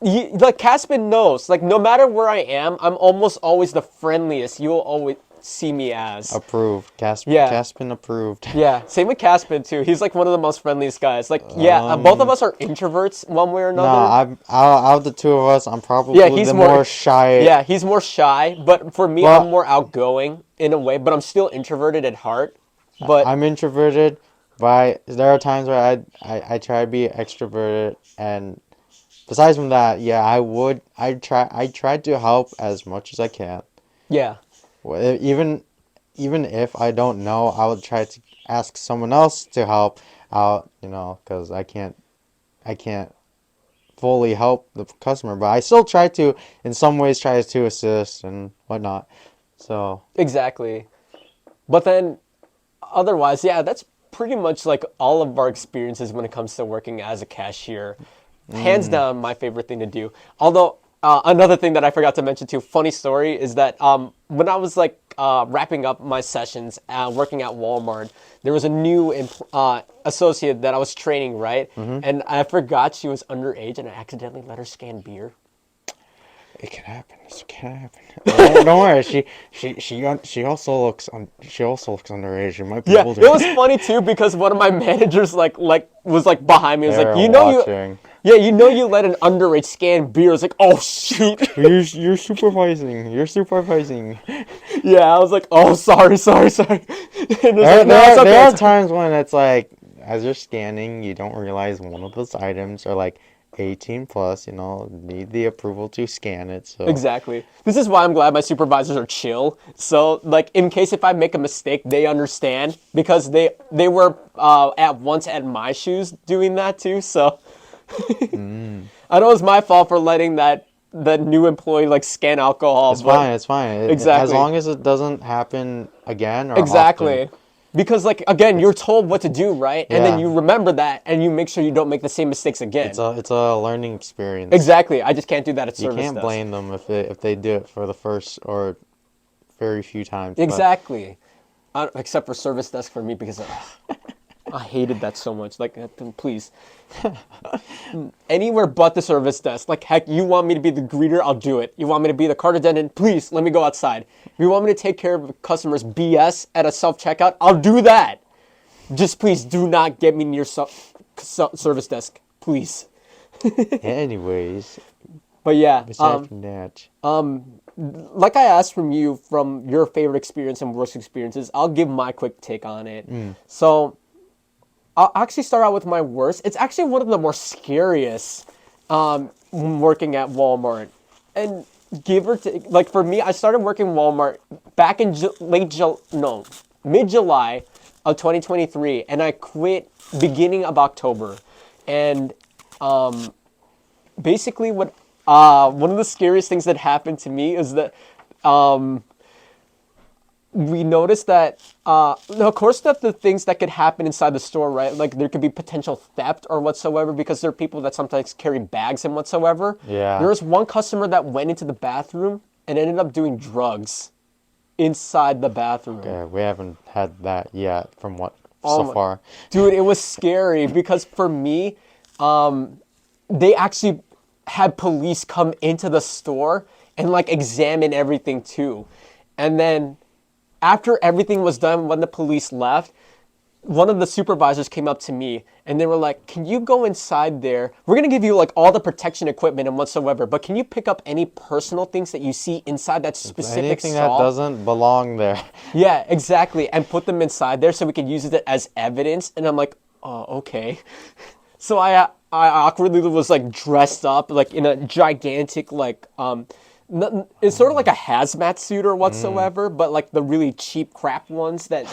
Speaker 2: like Caspin knows, like, no matter where I am, I'm almost always the friendliest you will always see me as.
Speaker 1: Approved.
Speaker 2: Yeah.
Speaker 1: Caspin approved.
Speaker 2: Yeah, same with Caspin too. He's like one of the most friendliest guys. Like, yeah, both of us are introverts one way or
Speaker 1: No,
Speaker 2: another.
Speaker 1: out of the two of us, I'm probably
Speaker 2: Yeah, he's
Speaker 1: the
Speaker 2: more
Speaker 1: more shy.
Speaker 2: Yeah, he's more shy, but for me, I'm
Speaker 1: Well,
Speaker 2: more outgoing in a way, but I'm still introverted at heart. But
Speaker 1: I'm introverted, but there are times where I try to be extroverted, and besides from that, yeah, I try to help as much as I can.
Speaker 2: yeah,
Speaker 1: Well, even if I don't know, I would try to ask someone else to help out, because I can't fully help the customer, but I still try to, in some ways, try to assist and whatnot. So
Speaker 2: Exactly. But then otherwise, yeah, that's pretty much like all of our experiences when it comes to working as a cashier. Hands down, my favorite thing to do. Although, another thing that I forgot to mention too, funny story, is that when I was like wrapping up my sessions working at Walmart, there was a new associate that I was training, right? And I forgot she was underage and I accidentally let her scan beer.
Speaker 1: it can happen. This can happen. Don't worry. She also looks underage. You might be
Speaker 2: Yeah,
Speaker 1: older.
Speaker 2: it was funny too because one of my managers was like behind me. He was like,
Speaker 1: They're
Speaker 2: you know
Speaker 1: watching.
Speaker 2: you let an underage scan beer. I was like, oh shoot.
Speaker 1: You're supervising. You're supervising.
Speaker 2: Yeah, I was like, oh sorry. And it was
Speaker 1: There,
Speaker 2: like, no, it's okay.
Speaker 1: there are times when it's like, as you're scanning, you don't realize one of those items are like 18 plus, need the approval to scan it. So
Speaker 2: Exactly. This is why I'm glad my supervisors are chill. So, like, in case if I make a mistake, they understand because they were at once at my shoes doing that too. So, I know it's my fault for letting that new employee like scan alcohol.
Speaker 1: it's fine. It's fine. As
Speaker 2: Exactly.
Speaker 1: long as it doesn't happen again or
Speaker 2: Exactly.
Speaker 1: often.
Speaker 2: Because like again, you're told what to do, right? And then
Speaker 1: Yeah.
Speaker 2: you remember that, and you make sure you don't make the same mistakes again.
Speaker 1: It's a learning experience.
Speaker 2: Exactly. I just can't do that at
Speaker 1: You
Speaker 2: service
Speaker 1: can't
Speaker 2: desk.
Speaker 1: blame them if they do it for the first or very few times. But
Speaker 2: Exactly. Except for service desk for me because I hated that so much. Like, please. Anywhere but the service desk. Like, heck, you want me to be the greeter? I'll do it. You want me to be the cart attendant? Please, let me go outside. If you want me to take care of customers' BS at a self-checkout? I'll do that. Just please do not get me near service desk. Please.
Speaker 1: anyways,
Speaker 2: But yeah.
Speaker 1: aside from that,
Speaker 2: Like I asked from your favorite experience and worst experiences, I'll give my quick take on it. So I'll actually start out with my worst. It's actually one of the more scariest working at Walmart. And give or take, like for me, I started working Walmart back in mid-July of 2023, and I quit beginning of October. And basically what one of the scariest things that happened to me is that we noticed that of course that the things that could happen inside the store, right? Like there could be potential theft or whatsoever because there are people that sometimes carry bags and whatsoever.
Speaker 1: Yeah.
Speaker 2: There was one customer that went into the bathroom and ended up doing drugs inside the bathroom.
Speaker 1: we haven't had that yet from what so far.
Speaker 2: Dude, it was scary because for me, they actually had police come into the store and like examine everything too. And then after everything was done, when the police left, one of the supervisors came up to me and they were like, can you go inside there? We're going to give you like all the protection equipment and whatsoever, but can you pick up any personal things that you see inside that specific
Speaker 1: Anything
Speaker 2: stall?
Speaker 1: that doesn't belong there.
Speaker 2: Yeah, exactly. And put them inside there so we could use it as evidence. And I'm like, oh, okay. So I awkwardly was like dressed up like in a gigantic like it's sort of like a hazmat suit or whatsoever, but like the really cheap crap ones that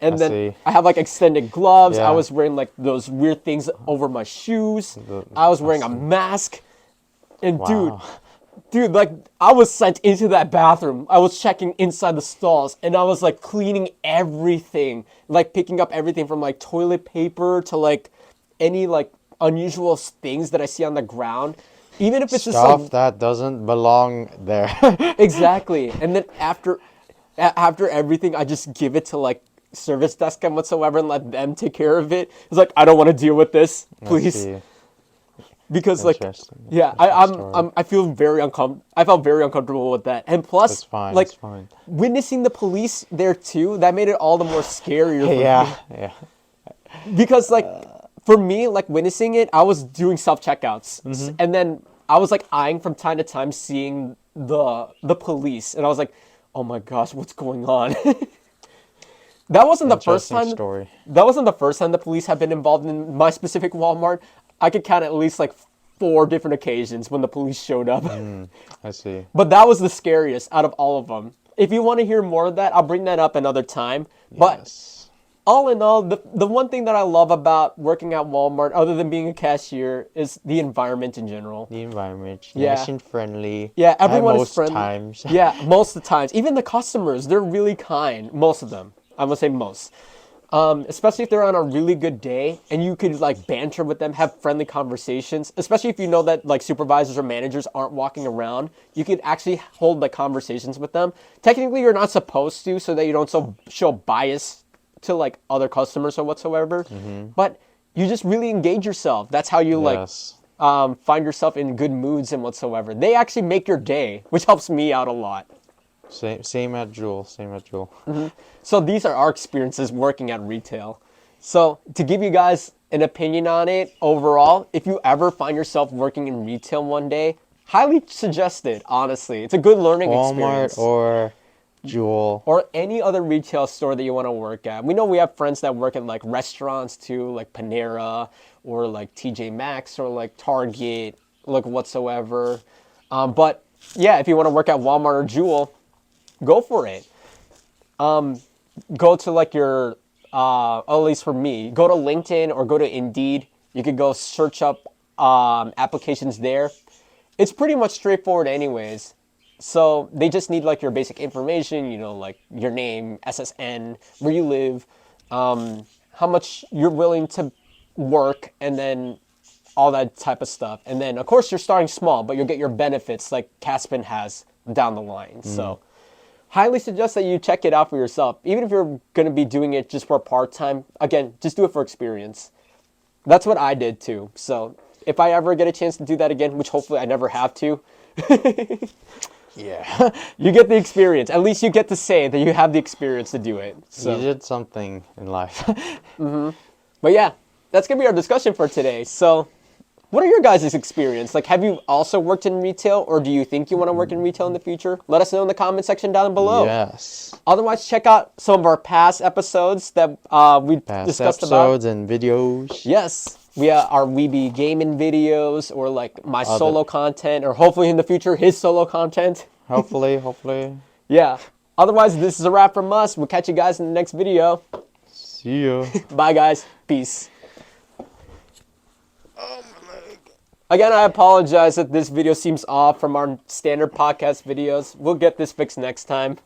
Speaker 2: and then I have like extended gloves.
Speaker 1: Yeah.
Speaker 2: I was wearing like those weird things over my shoes. I was wearing a mask. And
Speaker 1: Wow.
Speaker 2: dude, like I was sent into that bathroom. I was checking inside the stalls and I was like cleaning everything, like picking up everything from like toilet paper to like any like unusual things that I see on the ground. Even if it's just
Speaker 1: Stuff
Speaker 2: like
Speaker 1: that doesn't belong there.
Speaker 2: exactly. And then after everything, I just give it to like service desk and whatsoever and let them take care of it. It's like I don't want to deal with this, please.
Speaker 1: See.
Speaker 2: Because like
Speaker 1: Interesting.
Speaker 2: yeah, I feel very I felt very uncomfortable with that. And plus
Speaker 1: It's fine.
Speaker 2: like
Speaker 1: It's fine.
Speaker 2: witnessing the police there too, that made it all the more scarier for me.
Speaker 1: Yeah.
Speaker 2: Because like for me, like witnessing it, I was doing self-checkouts. And then I was like eyeing from time to time seeing the police and I was like, "Oh my gosh, what's going on?" That wasn't the first
Speaker 1: Interesting
Speaker 2: time.
Speaker 1: story.
Speaker 2: That wasn't the first time the police have been involved in my specific Walmart. I could count at least like 4 different occasions when the police showed up.
Speaker 1: I see.
Speaker 2: But that was the scariest out of all of them. If you want to hear more of that, I'll bring that up another time. But
Speaker 1: Yes.
Speaker 2: all in all, the one thing that I love about working at Walmart, other than being a cashier, is the environment in general.
Speaker 1: The environment,
Speaker 2: Yeah.
Speaker 1: nice and friendly.
Speaker 2: Yeah, everyone is
Speaker 1: most
Speaker 2: friendly.
Speaker 1: times.
Speaker 2: Yeah, most of the times. Even the customers, they're really kind. Most of them. I would say most. Especially if they're on a really good day and you could like banter with them, have friendly conversations. Especially if you know that like supervisors or managers aren't walking around, you could actually hold like conversations with them. Technically, you're not supposed to, so that you don't show bias to like other customers or whatsoever. But you just really engage yourself. That's how you
Speaker 1: Yes.
Speaker 2: find yourself in good moods and whatsoever. They actually make your day, which helps me out a lot.
Speaker 1: Same at Jewel. Same at Jewel.
Speaker 2: So these are our experiences working at retail. So to give you guys an opinion on it overall, if you ever find yourself working in retail one day, highly suggest it, honestly. It's a good learning experience.
Speaker 1: Walmart or Jewel.
Speaker 2: Or any other retail store that you want to work at. We know we have friends that work at like restaurants too, like Panera or like TJ Maxx or like Target, like whatsoever. But yeah, if you want to work at Walmart or Jewel, go for it. Go to like your, at least for me, go to LinkedIn or go to Indeed. You could go search up applications there. It's pretty much straightforward anyways. So they just need like your basic information, you know, like your name, SSN, where you live, how much you're willing to work, and then all that type of stuff. And then of course you're starting small, but you'll get your benefits like Caspin has down the line. So highly suggest that you check it out for yourself. Even if you're going to be doing it just for part-time, again, just do it for experience. That's what I did too. So if I ever get a chance to do that again, which hopefully I never have to,
Speaker 1: Yeah.
Speaker 2: you get the experience. At least you get to say that you have the experience to do it.
Speaker 1: You
Speaker 2: So,
Speaker 1: did something in life.
Speaker 2: but yeah, that's going to be our discussion for today. So what are your guys' experience? Like, have you also worked in retail, or do you think you want to work in retail in the future? Let us know in the comment section down below.
Speaker 1: Yes.
Speaker 2: Otherwise, check out some of our past episodes that we
Speaker 1: Past
Speaker 2: discussed about.
Speaker 1: episodes and videos.
Speaker 2: Yes, we our Weebie Gamin videos, or like my solo content, or hopefully in the future his solo content.
Speaker 1: Hopefully.
Speaker 2: Yeah. Otherwise, this is a wrap from us. We'll catch you guys in the next video.
Speaker 1: See ya.
Speaker 2: Bye, guys. Peace. Again, I apologize that this video seems off from our standard podcast videos. We'll get this fixed next time.